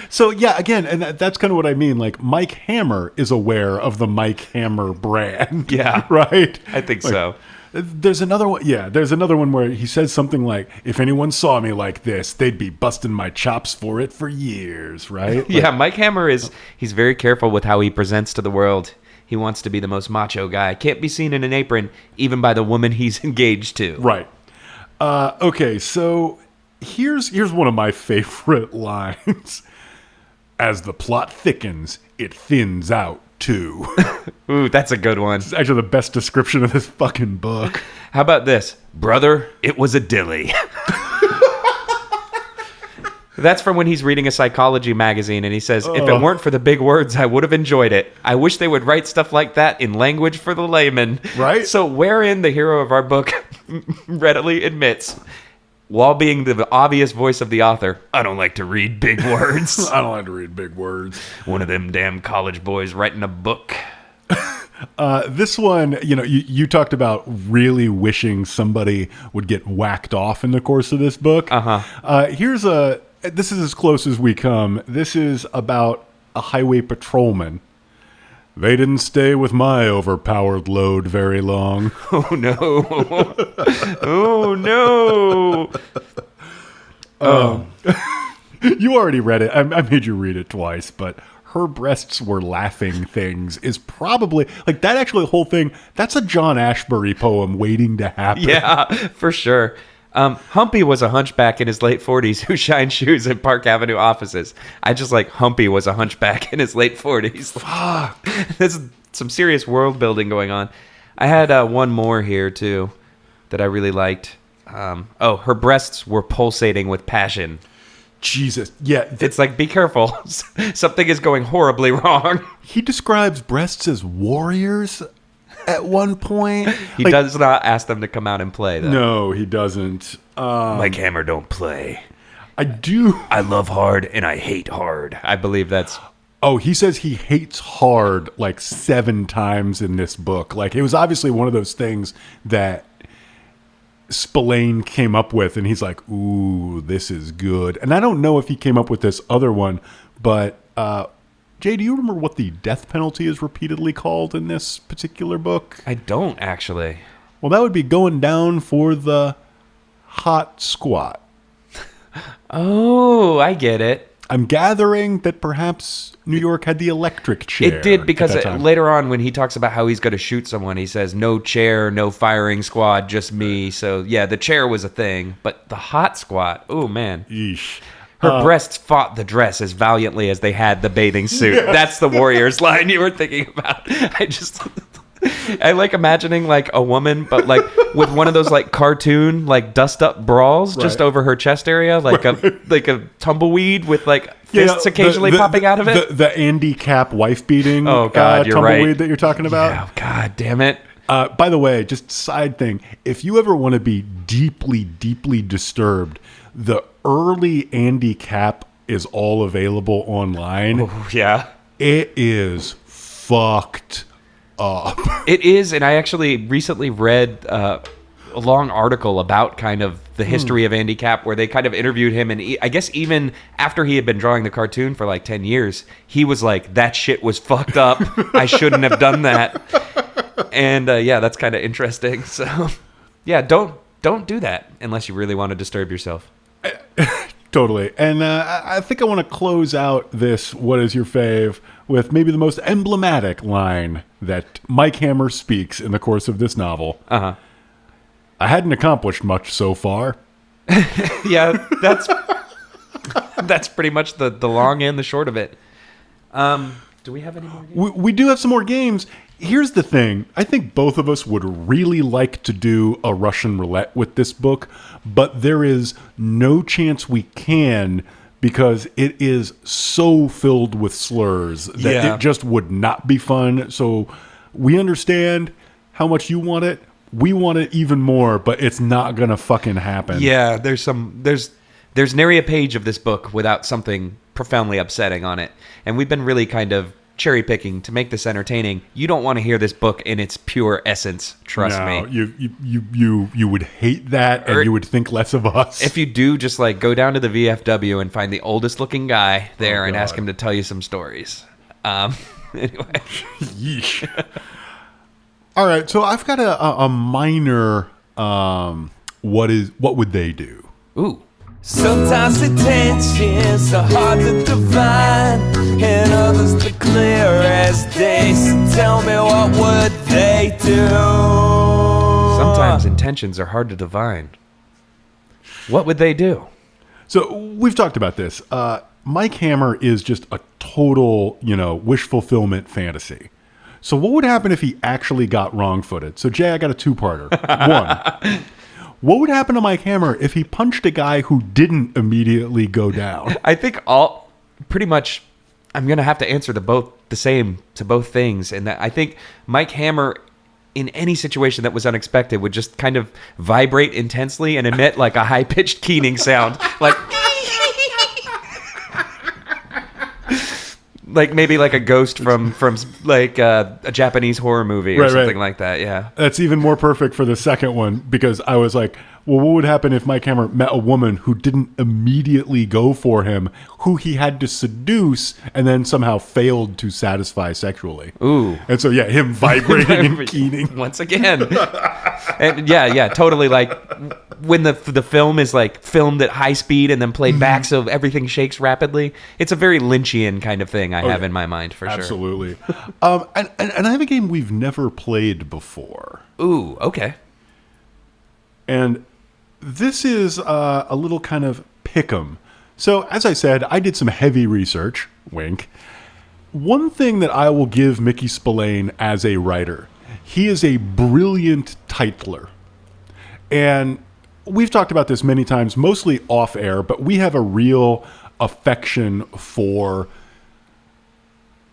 So yeah, again, and that's kind of what I mean. Like, Mike Hammer is aware of the Mike Hammer brand. Yeah. Right? I think Like, so. There's another one. Yeah, there's another one where he says something like, if anyone saw me like this, they'd be busting my chops for it for years, right? Like, Yeah, Mike Hammer he's very careful with how he presents to the world. He wants to be the most macho guy. Can't be seen in an apron, even by the woman he's engaged to. Right. Okay, so here's one of my favorite lines. As the plot thickens, it thins out too. Ooh, that's a good one. It's actually the best description of this fucking book. How about this? Brother, it was a dilly. That's from when he's reading a psychology magazine and he says, if it weren't for the big words, I would have enjoyed it. I wish they would write stuff like that in language for the layman. Right? So wherein the hero of our book readily admits, while being the obvious voice of the author, I don't like to read big words. I don't like to read big words. One of them damn college boys writing a book. This one, you talked about really wishing somebody would get whacked off in the course of this book. This is as close as we come. This is about a highway patrolman. They didn't stay with my overpowered load very long. Oh, no. Oh, no. You already read it. I made you read it twice, but her breasts were laughing things is probably, like, that actually the whole thing, that's a John Ashbery poem waiting to happen. Yeah, for sure. Humpy was a hunchback in his late 40s who shined shoes in Park Avenue offices. I just like Humpy was a hunchback in his late 40s. Fuck. There's some serious world building going on. I had one more here, too, that I really liked. Her breasts were pulsating with passion. Jesus. Yeah. It's like, be careful. Something is going horribly wrong. He describes breasts as warriors at one point. He does not ask them to come out and play, though. No, he doesn't. Mike Hammer don't play. I do. I love hard and I hate hard. I believe that's... Oh, he says he hates hard like 7 times in this book. Like, it was obviously one of those things that Spillane came up with, and he's like, ooh, this is good. And I don't know if he came up with this other one, but Jay, do you remember what the death penalty is repeatedly called in this particular book? I don't, actually. Well, that would be going down for the hot squat. Oh, I get it. I'm gathering that perhaps New York had the electric chair. It did, because at that time. later on when he talks about how he's going to shoot someone, he says, no chair, no firing squad, just me. So, yeah, the chair was a thing. But the hot squat, oh, man. Yeesh. Her breasts fought the dress as valiantly as they had the bathing suit. Yes. That's the Warriors line you were thinking about. I like imagining like a woman, but like with one of those like cartoon like dust up bras just Right. over her chest area, like a tumbleweed with like fists occasionally popping out of it. The Andy Cap wife beating. Oh, God, you're tumbleweed right. that you're talking about. Yeah, God damn it. By the way, just side thing: if you ever want to be deeply, deeply disturbed, the early Andy Cap is all available online. Oh, yeah. It is fucked up. It is, and I actually recently read a long article about kind of the history of Andy Cap, where they kind of interviewed him, and I guess even after he had been drawing the cartoon for like 10 years, he was like, that shit was fucked up. I shouldn't have done that. And yeah, that's kind of interesting. So yeah, don't do that unless you really want to disturb yourself. Totally. And I think I want to close out this What Is Your Fave with maybe the most emblematic line that Mike Hammer speaks in the course of this novel. Uh-huh. I hadn't accomplished much so far. Yeah, that's pretty much the long and the short of it. Do we have any more games? We do have some more games. Here's the thing. I think both of us would really like to do a Russian roulette with this book, but there is no chance we can because it is so filled with slurs that it just would not be fun. So we understand how much you want it. We want it even more, but it's not going to fucking happen. Yeah, there's nary a page of this book without something profoundly upsetting on it. And we've been really kind of cherry picking to make this entertaining. You don't want to hear this book in its pure essence, trust me. You would hate that and you would think less of us. If you do, just like go down to the VFW and find the oldest looking guy there and ask him to tell you some stories. Anyway. Yeesh. All right, so I've got a minor what would they do? Ooh. Sometimes intentions are hard to divine, and others the clear as day. So tell me, what would they do? Sometimes intentions are hard to divine. What would they do? So we've talked about this. Mike Hammer is just a total, wish fulfillment fantasy. So what would happen if he actually got wrong-footed? So Jay, I got a two-parter. One, what would happen to Mike Hammer if he punched a guy who didn't immediately go down? I think pretty much I'm going to have to answer the same to both things. And that I think Mike Hammer in any situation that was unexpected would just kind of vibrate intensely and emit like a high-pitched keening sound. Like maybe like a ghost from like a Japanese horror movie or something like that. Yeah. That's even more perfect for the second one because I was like, well, what would happen if Mike Hammer met a woman who didn't immediately go for him, who he had to seduce and then somehow failed to satisfy sexually? Ooh. And so, yeah, him vibrating and keening. Once again. And yeah, totally. Like when the film is like filmed at high speed and then played back so everything shakes rapidly. It's a very Lynchian kind of thing I have in my mind for sure. Absolutely. And I have a game we've never played before. Ooh, okay. And this is a little kind of pick'em. So, as I said, I did some heavy research. Wink. One thing that I will give Mickey Spillane as a writer, he is a brilliant titler. And we've talked about this many times, mostly off air, but we have a real affection for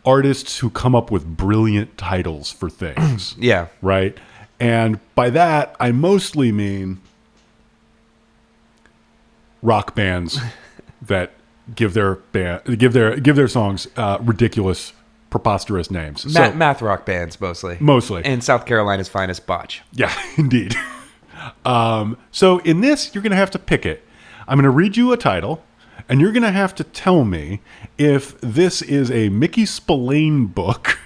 artists who come up with brilliant titles for things. Yeah. Right? And by that, I mostly mean rock bands that give their songs ridiculous, preposterous names. Math rock bands mostly. Mostly. And South Carolina's finest botch. Yeah, indeed. So in this, you're going to have to pick it. I'm going to read you a title, and you're going to have to tell me if this is a Mickey Spillane book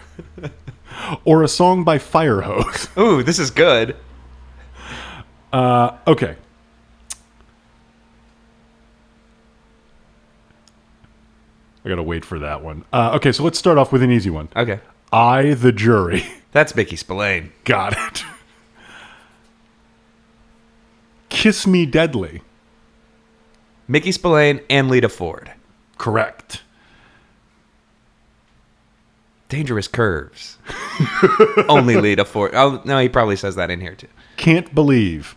or a song by Firehose. Ooh, this is good. Okay. I got to wait for that one. Okay, so let's start off with an easy one. Okay. I, the Jury. That's Mickey Spillane. Got it. Kiss Me Deadly. Mickey Spillane and Lita Ford. Correct. Dangerous Curves. Only Lita Ford. Oh, no, he probably says that in here too. Can't Believe.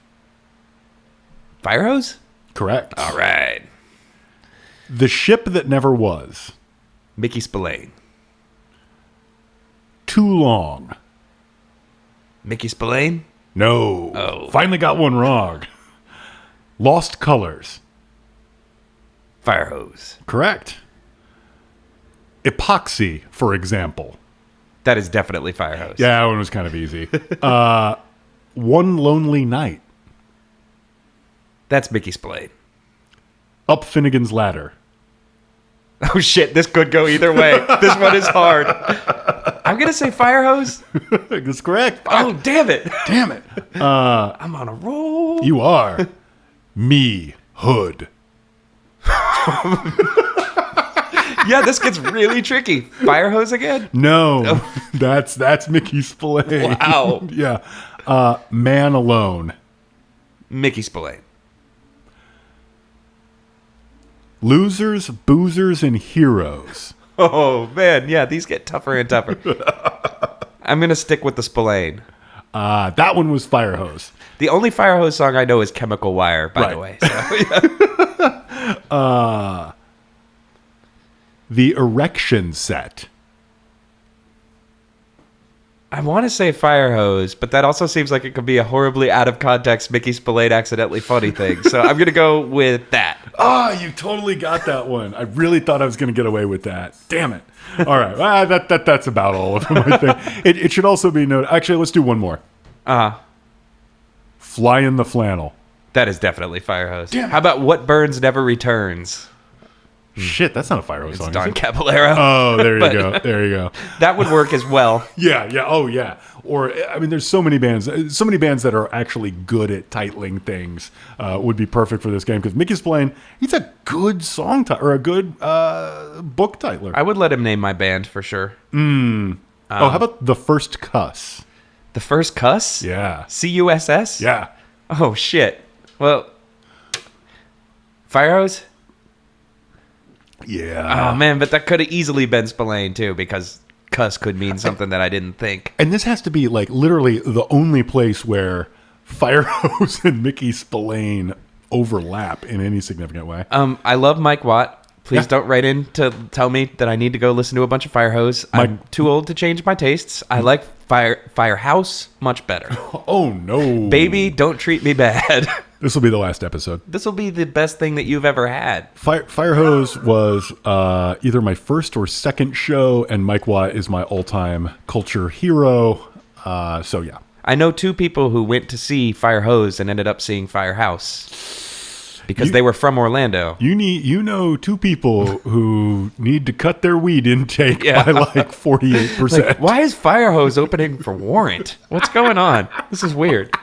Firehose? Correct. All right. The Ship That Never Was. Mickey Spillane. Too Long. Mickey Spillane? No. Oh. Finally got one wrong. Lost Colors. Firehose. Correct. Epoxy, for example. That is definitely Firehose. Yeah, that one was kind of easy. One Lonely Night. That's Mickey Spillane. Up Finnegan's Ladder. Oh shit, this could go either way. This one is hard. I'm going to say Firehose. That's correct. Oh, damn it. Damn it. I'm on a roll. You are. Me, Hood. Yeah, this gets really tricky. Fire hose again? No, that's Mickey Spillane. Wow. Yeah. Man Alone. Mickey Spillane. Losers, Boozers, and Heroes. Oh, man. Yeah, these get tougher and tougher. I'm going to stick with the Spillane. That one was Fire Hose. The only Fire Hose song I know is Chemical Wire, by the way. So, yeah. The Erection Set. I want to say Fire Hose, but that also seems like it could be a horribly out of context Mickey Spillane accidentally funny thing. So I'm going to go with that. Oh, you totally got that one. I really thought I was going to get away with that. Damn it. All right. That's about all of them, I think. It should also be noted. Actually, let's do one more. Fly in the Flannel. That is definitely Fire Hose. Damn it. How about What Burns Never Returns? Shit, that's not a Fire Hose It's song. Don is it? Caballero. Oh, there you go. There you go. That would work as well. Yeah. Oh, yeah. Or, I mean, there's so many bands that are actually good at titling things would be perfect for this game. Because Mickey Spillane, he's a good song or a good book titler. I would let him name my band for sure. How about The First Cuss? The First Cuss? Yeah. CUSS? Yeah. Oh, shit. Well, Fire Hose? Yeah. Oh, man, but that could have easily been Spillane, too, because cuss could mean something that I didn't think. And this has to be, like, literally the only place where Fire Hose and Mickey Spillane overlap in any significant way. I love Mike Watt. Please Yeah. don't write in to tell me that I need to go listen to a bunch of Fire Hose. I'm too old to change my tastes. I like Firehouse much better. Oh, no. Baby, don't treat me bad. This will be the last episode. This will be the best thing that you've ever had. Fire Hose was either my first or second show, and Mike Watt is my all-time culture hero. So, yeah. I know two people who went to see Fire Hose and ended up seeing Firehouse because they were from Orlando. You know two people who need to cut their weed intake Yeah. by like 48%. Like, why is Fire Hose opening for Warrant? What's going on? This is weird.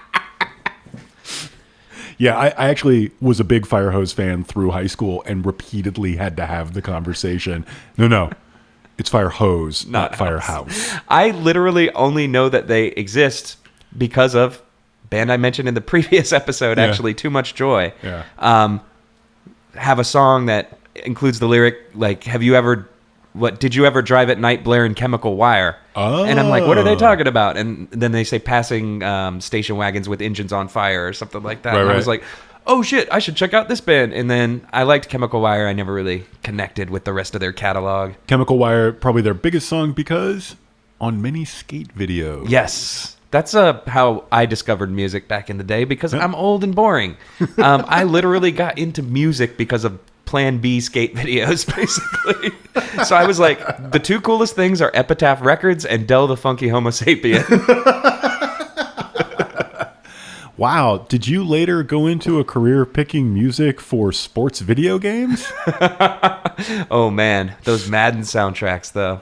Yeah, I actually was a big Fire Hose fan through high school and repeatedly had to have the conversation. No, it's Fire Hose, not Firehouse. I literally only know that they exist because of band I mentioned in the previous episode, actually, Too Much Joy. Yeah. Have a song that includes the lyric, like, did you ever drive at night blaring Chemical Wire? Oh. And I'm like, what are they talking about? And then they say passing station wagons with engines on fire or something like that. Right, and I right. was like, oh shit, I should check out this band. And then I liked Chemical Wire. I never really connected with the rest of their catalog. Chemical Wire, probably their biggest song because on many skate videos. Yes. That's how I discovered music back in the day because I'm old and boring. I literally got into music because of Plan B skate videos, basically. So I was like, the two coolest things are Epitaph Records and Del the Funky Homo Sapien. Wow. Did you later go into a career picking music for sports video games? Oh, man. Those Madden soundtracks, though.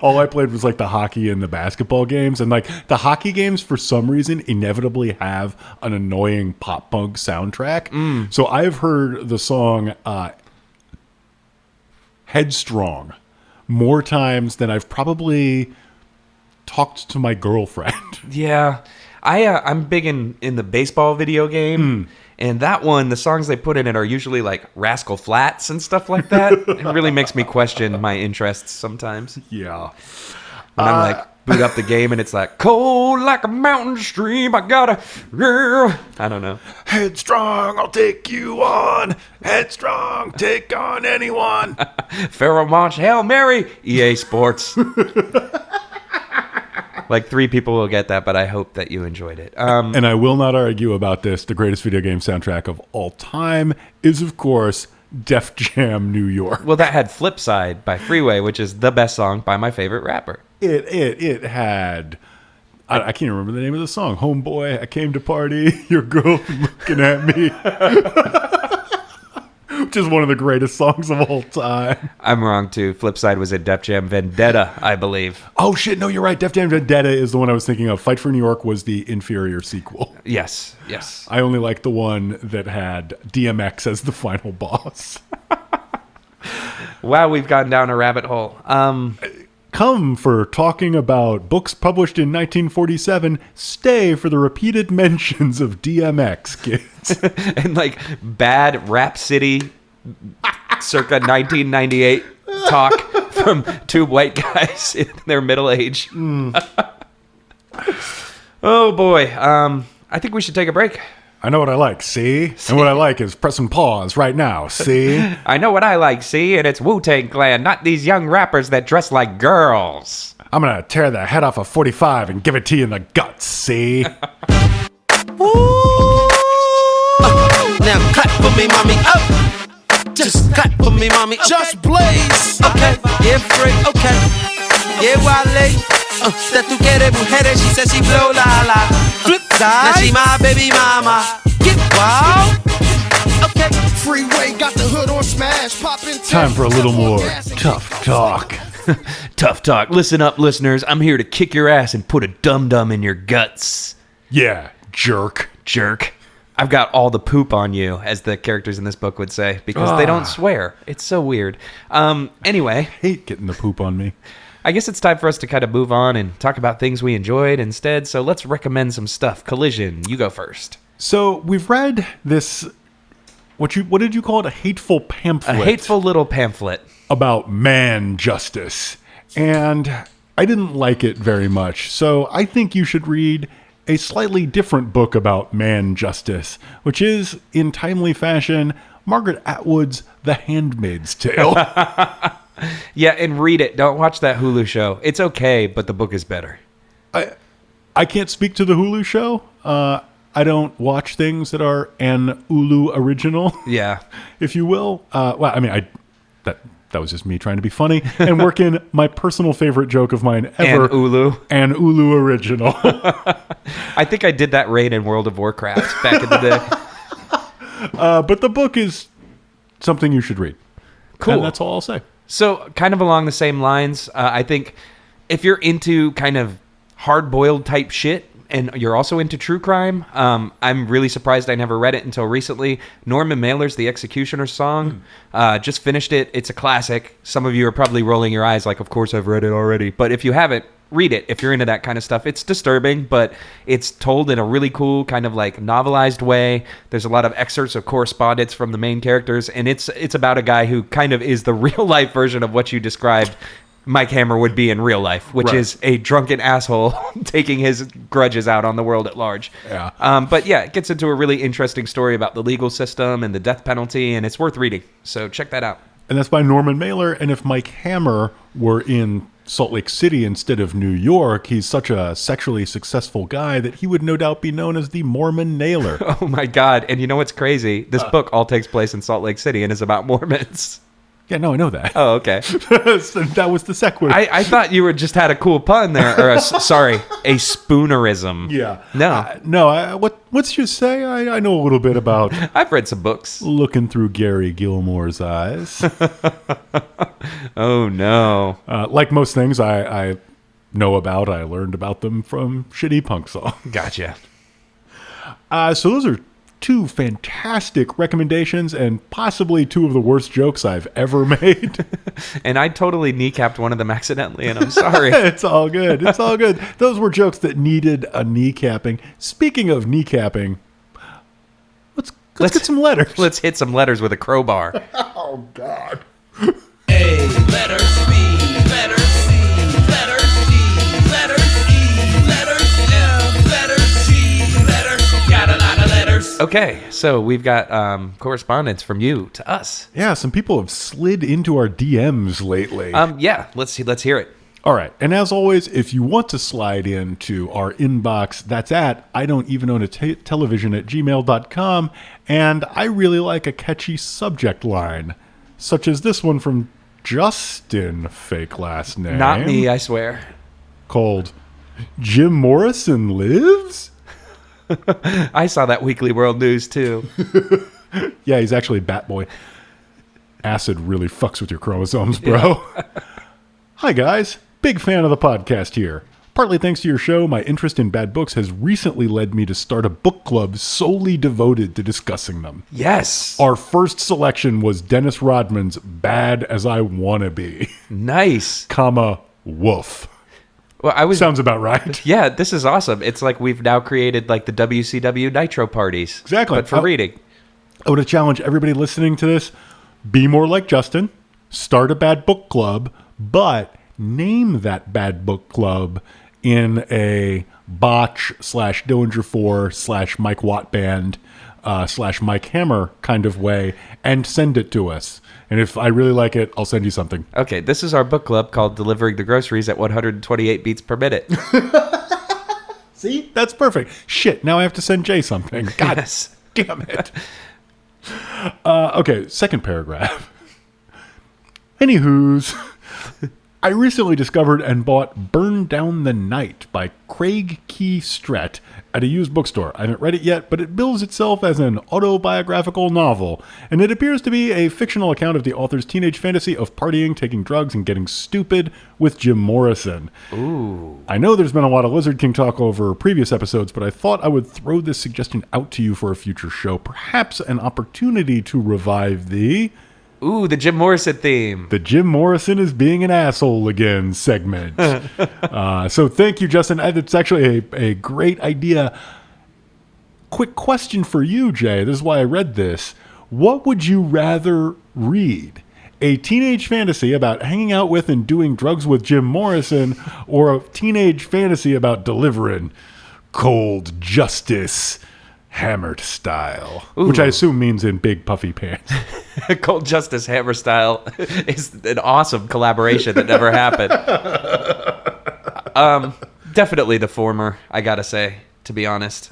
All I played was like the hockey and the basketball games. And like the hockey games, for some reason, inevitably have an annoying pop punk soundtrack. So I've heard the song Headstrong more times than I've probably talked to my girlfriend. Yeah. I'm big in the baseball video game. And that one, the songs they put in it are usually like Rascal Flatts and stuff like that. It really makes me question my interests sometimes. Yeah. When I'm like, boot up the game and it's like, cold like a mountain stream, I gotta, I don't know. Headstrong, I'll take you on. Headstrong, take on anyone. Pharaoh Monch, Hail Mary, EA Sports. Like 3 people will get that, but I hope that you enjoyed it. And I will not argue about this. The greatest video game soundtrack of all time is, of course, Def Jam New York. Well, that had Flipside by Freeway, which is the best song by my favorite rapper. It had... I can't remember the name of the song. Homeboy, I came to party. Your girl looking at me. which is one of the greatest songs of all time. I'm wrong, too. Flipside was a Def Jam Vendetta, I believe. Oh, shit. No, you're right. Def Jam Vendetta is the one I was thinking of. Fight for New York was the inferior sequel. Yes. I only like the one that had DMX as the final boss. Wow, we've gone down a rabbit hole. Come for talking about books published in 1947. Stay for the repeated mentions of DMX, kids. And like bad Rap City circa 1998 talk from two white guys in their middle age. Oh boy. I think we should take a break. I know what I like, see? And what I like is pressing pause right now, see? I know what I like, see? And it's Wu-Tang Clan, not these young rappers that dress like girls. I'm gonna tear the head off a 45 and give it to you in the guts, see? Now clap for me, mommy. Up. Just clap for me, mommy. Just blaze. Okay. Yeah, free. Okay. Yeah, Wale. That tú quieres mujeres. She said she blow la la. Flip side. Now she my baby mama. Get wild. Okay. Freeway got the hood on smash. Poppin' Time for a little more tough talk. Tough talk. Listen up, listeners. I'm here to kick your ass and put a dum-dum in your guts. Yeah, jerk. Jerk. I've got all the poop on you, as the characters in this book would say, because they don't swear. It's so weird. Anyway. Hate getting the poop on me. I guess it's time for us to kind of move on and talk about things we enjoyed instead. So let's recommend some stuff. Collision, you go first. So we've read this, what did you call it? A hateful pamphlet. A hateful little pamphlet. About man justice. And I didn't like it very much. So I think you should read a slightly different book about man justice, which is, in timely fashion, Margaret Atwood's The Handmaid's Tale. Yeah, and read it. Don't watch that Hulu show. It's okay, but the book is better. I can't speak to the Hulu show. I don't watch things that are an Hulu original. Yeah. If you will. Well, I mean, that was just me trying to be funny and work in my personal favorite joke of mine ever. An Hulu original. I think I did that raid in World of Warcraft back in the day. But the book is something you should read. Cool. And that's all I'll say. So kind of along the same lines, I think if you're into kind of hard-boiled type shit, and you're also into true crime, I'm really surprised I never read it until recently. Norman Mailer's The Executioner's Song. Just finished it. It's a classic. Some of you are probably rolling your eyes like, of course I've read it already. But if you haven't, read it if you're into that kind of stuff. It's disturbing, but it's told in a really cool kind of like novelized way. There's a lot of excerpts of correspondence from the main characters, and it's about a guy who kind of is the real life version of what you described Mike Hammer would be in real life, which is a drunken asshole taking his grudges out on the world at large. Yeah. But yeah, it gets into a really interesting story about the legal system and the death penalty, and it's worth reading. So check that out. And that's by Norman Mailer. And if Mike Hammer were in Salt Lake City instead of New York, he's such a sexually successful guy that he would no doubt be known as the Mormon Nailer. Oh my God. And you know what's crazy? This book all takes place in Salt Lake City and is about Mormons. Yeah, no, I know that. Oh, okay. That was the sequitur. I thought you were just had a cool pun there. Or a spoonerism. Yeah. No. What's you say? I know a little bit about I've read some books. looking through Gary Gilmore's eyes. Oh, no. Like most things I know about, I learned about them from shitty punk songs. Gotcha. So those are two fantastic recommendations and possibly two of the worst jokes I've ever made. And I totally kneecapped one of them accidentally, and I'm sorry. It's all good. It's all good. Those were jokes that needed a kneecapping. Speaking of kneecapping, let's get some letters. Let's hit some letters with a crowbar. Oh, God. A, letter B, letter C, letter D, letter E, letter F, letter G, letter, got a lot of letters. Okay, so we've got correspondence from you to us. Yeah, some people have slid into our DMs lately. Yeah, let's hear it. All right. And as always, if you want to slide into our inbox, that's at I don't even own a television at gmail.com. And I really like a catchy subject line, such as this one from Justin, fake last name. Not me, I swear. Called Jim Morrison Lives? I saw that Weekly World News too. Yeah, he's actually Batboy. Acid really fucks with your chromosomes, bro. Hi, guys. Big fan of the podcast here. Partly thanks to your show, my interest in bad books has recently led me to start a book club solely devoted to discussing them. Yes. Our first selection was Dennis Rodman's Bad as I Wanna Be, Nice. comma, woof. Well, Sounds about right. Yeah, this is awesome. It's like we've now created like the WCW Nitro parties. Exactly. But for reading. I would challenge everybody listening to this, be more like Justin, start a bad book club, but name that bad book club in a Botch / Dillinger 4 / Mike Watt Band / Mike Hammer kind of way and send it to us. And if I really like it, I'll send you something. Okay, this is our book club called Delivering the Groceries at 128 Beats per Minute. See? That's perfect. Shit, now I have to send Jay something. God Yes. damn it. Okay, second paragraph. Anywho's, I recently discovered and bought Burn Down the Night by Craig Key Strett at a used bookstore. I haven't read it yet, but it bills itself as an autobiographical novel, and it appears to be a fictional account of the author's teenage fantasy of partying, taking drugs, and getting stupid with Jim Morrison. Ooh. I know there's been a lot of Lizard King talk over previous episodes, but I thought I would throw this suggestion out to you for a future show. Perhaps an opportunity to revive the... Ooh, the Jim Morrison theme. The Jim Morrison is being an asshole again segment. So thank you, Justin. It's actually a great idea. Quick question for you, Jay. This is why I read this. What would you rather read? A teenage fantasy about hanging out with and doing drugs with Jim Morrison, or a teenage fantasy about delivering cold justice hammered style? Ooh. Which I assume means in big puffy pants. Cold Justice Hammer style is an awesome collaboration that never happened. Definitely the former, I gotta say, to be honest.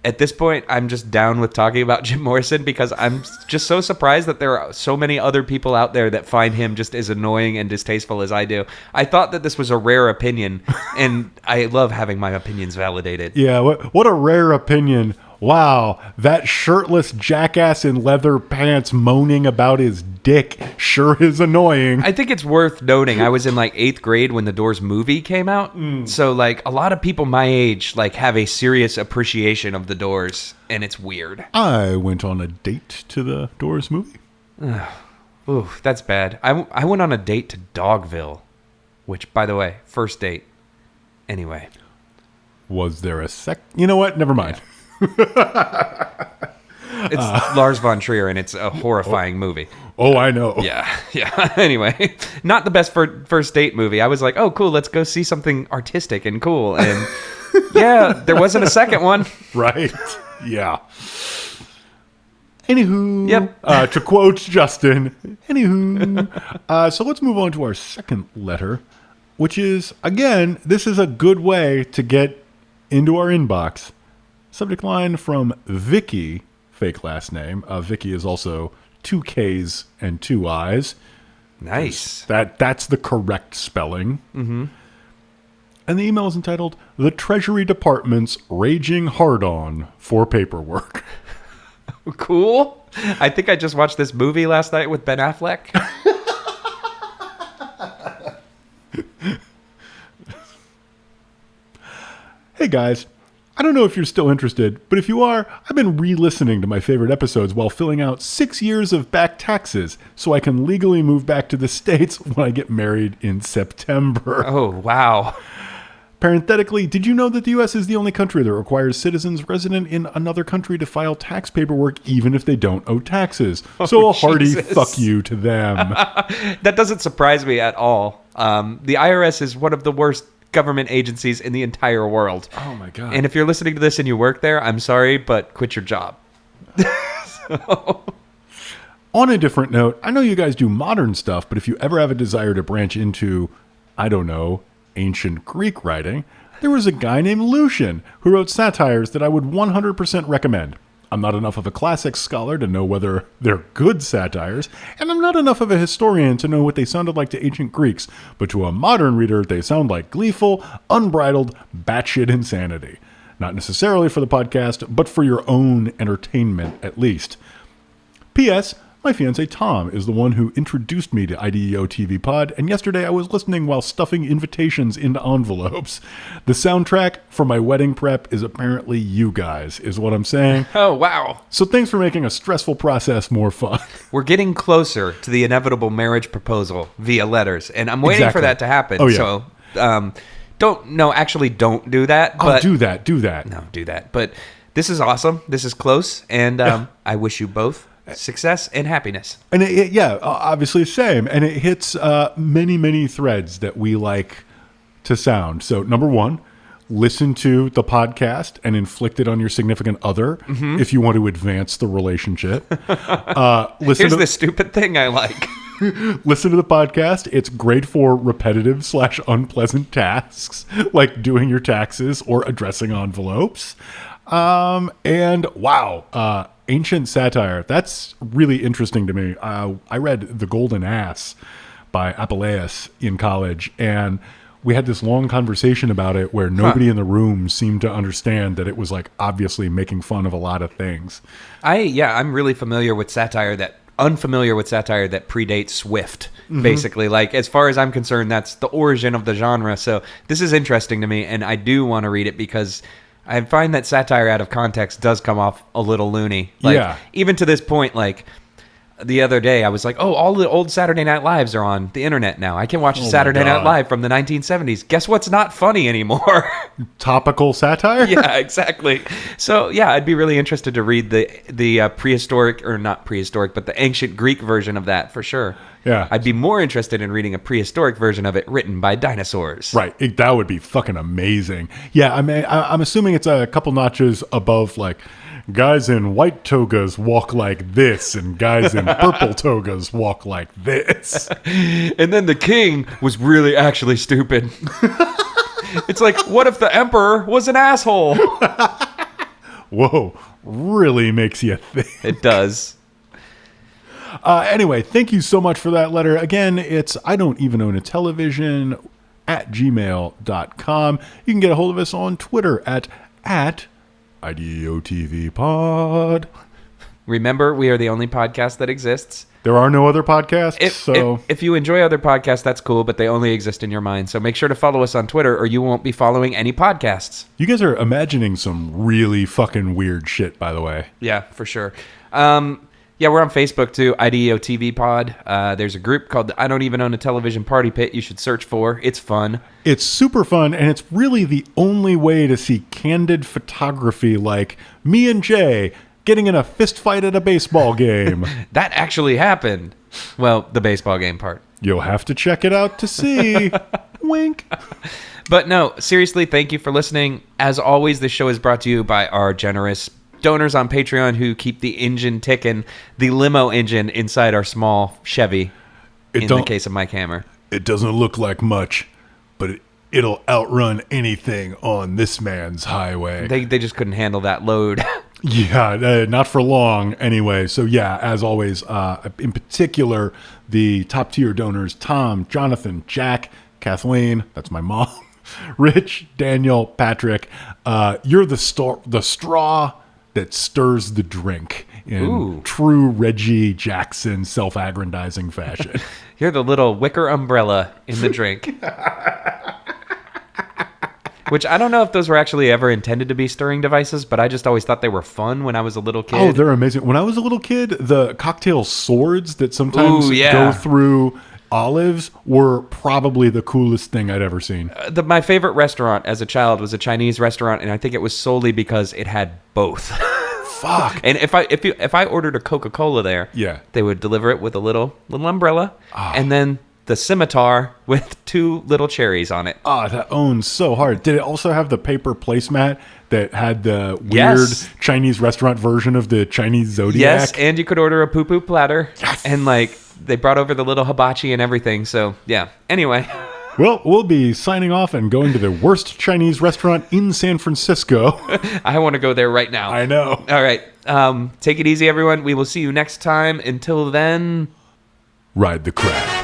At this point, I'm just down with talking about Jim Morrison because I'm just so surprised that there are so many other people out there that find him just as annoying and distasteful as I do. I thought that this was a rare opinion, and I love having my opinions validated. Yeah, what a rare opinion. Wow, that shirtless jackass in leather pants moaning about his dick sure is annoying. I think it's worth noting, I was in like 8th grade when the Doors movie came out. So like a lot of people my age like have a serious appreciation of the Doors, and it's weird. I went on a date to the Doors movie. Ooh, that's bad. I went on a date to Dogville, which, by the way, first date. Anyway. Was there a You know what? Never mind. It's Lars von Trier, and it's a horrifying movie. Oh, I know. Yeah. Anyway, not the best first date movie. I was like, oh, cool, let's go see something artistic and cool. And yeah, there wasn't a second one. Right. Yeah. Anywho. Yep. To quote Justin. Anywho. So let's move on to our second letter, which is, again, this is a good way to get into our inbox. Subject line from Vicky, fake last name. Vicky is also 2 Ks and 2 Is. Nice. That's the correct spelling. Mm-hmm. And the email is entitled, The Treasury Department's Raging Hard-On for Paperwork. Cool. I think I just watched this movie last night with Ben Affleck. Hey guys, I don't know if you're still interested, but if you are, I've been re-listening to my favorite episodes while filling out 6 years of back taxes so I can legally move back to the States when I get married in September. Oh, wow. Parenthetically, did you know that the U.S. is the only country that requires citizens resident in another country to file tax paperwork even if they don't owe taxes? So a hearty Jesus. fuck you to them. That doesn't surprise me at all. The IRS is one of the worst government agencies in the entire world. Oh my God. And if you're listening to this and you work there, I'm sorry, but quit your job. On a different note, I know you guys do modern stuff, but if you ever have a desire to branch into, I don't know, ancient Greek writing, there was a guy named Lucian who wrote satires that I would 100% recommend. I'm not enough of a classics scholar to know whether they're good satires, and I'm not enough of a historian to know what they sounded like to ancient Greeks, but to a modern reader, they sound like gleeful, unbridled, batshit insanity. Not necessarily for the podcast, but for your own entertainment at least. P.S. My fiancé Tom is the one who introduced me to IDEO TV Pod, and yesterday I was listening while stuffing invitations into envelopes. The soundtrack for my wedding prep is apparently you guys, is what I'm saying. Oh, wow. So thanks for making a stressful process more fun. We're getting closer to the inevitable marriage proposal via letters, and I'm waiting for Exactly. that to happen. Oh, yeah. So, don't do that. But Do that. No, do that. But this is awesome. This is close, and I wish you both success and happiness. And obviously same. And it hits many, many threads that we like to sound. So number one, listen to the podcast and inflict it on your significant other if you want to advance the relationship. Here's this stupid thing I like. Listen to the podcast. It's great for repetitive / unpleasant tasks like doing your taxes or addressing envelopes. And wow, ancient satire. That's really interesting to me. I read The Golden Ass by Apuleius in college, and we had this long conversation about it where nobody in the room seemed to understand that it was like obviously making fun of a lot of things. I'm really unfamiliar with satire that predates Swift, basically. Like, as far as I'm concerned, that's the origin of the genre. So this is interesting to me, and I do want to read it because I find that satire out of context does come off a little loony. Like, even to this point, like, the other day, I was like, oh, all the old Saturday Night Lives are on the internet now. I can watch Saturday Night Live from the 1970s. Guess what's not funny anymore? Topical satire? Yeah, exactly. So, yeah, I'd be really interested to read the prehistoric, or not prehistoric, but the ancient Greek version of that for sure. Yeah. I'd be more interested in reading a prehistoric version of it written by dinosaurs. Right. That would be fucking amazing. Yeah, I mean, I'm assuming it's a couple notches above, like, guys in white togas walk like this, and guys in purple togas walk like this. And then the king was really actually stupid. It's like, what if the emperor was an asshole? Whoa, really makes you think. It does. Anyway, thank you so much for that letter. Again, it's I don't even own a television @gmail.com. You can get a hold of us on Twitter at IDEO TV Pod. Remember, we are the only podcast that exists. There are no other podcasts, If you enjoy other podcasts, that's cool, but they only exist in your mind. So make sure to follow us on Twitter, or you won't be following any podcasts. You guys are imagining some really fucking weird shit, by the way. Yeah, for sure. We're on Facebook too, IDEO TV Pod. There's a group called the I Don't Even Own a Television Party Pit you should search for. It's fun. It's super fun, and it's really the only way to see candid photography like me and Jay getting in a fist fight at a baseball game. That actually happened. Well, the baseball game part. You'll have to check it out to see. Wink. But no, seriously, thank you for listening. As always, this show is brought to you by our generous donors on Patreon who keep the engine ticking, the limo engine inside our small Chevy, in the case of Mike Hammer. It doesn't look like much, but it'll outrun anything on this man's highway. They just couldn't handle that load. Yeah, not for long anyway. So yeah, as always, in particular, the top tier donors, Tom, Jonathan, Jack, Kathleen, that's my mom, Rich, Daniel, Patrick. You're the straw that stirs the drink in true Reggie Jackson self-aggrandizing fashion. You're the little wicker umbrella in the drink. Which I don't know if those were actually ever intended to be stirring devices, but I just always thought they were fun when I was a little kid. Oh, they're amazing. When I was a little kid, the cocktail swords that sometimes go through olives were probably the coolest thing I'd ever seen. My favorite restaurant as a child was a Chinese restaurant, and I think it was solely because it had both. Fuck. And if I ordered a Coca-Cola there, they would deliver it with a little umbrella, and then the scimitar with 2 little cherries on it. Oh, that owns so hard. Did it also have the paper placemat that had the weird Chinese restaurant version of the Chinese Zodiac? Yes, and you could order a poo-poo platter. Yes. And they brought over the little hibachi and everything. So, yeah. Anyway. Well, we'll be signing off and going to the worst Chinese restaurant in San Francisco. I want to go there right now. I know. All right. Take it easy, everyone. We will see you next time. Until then, ride the crowd.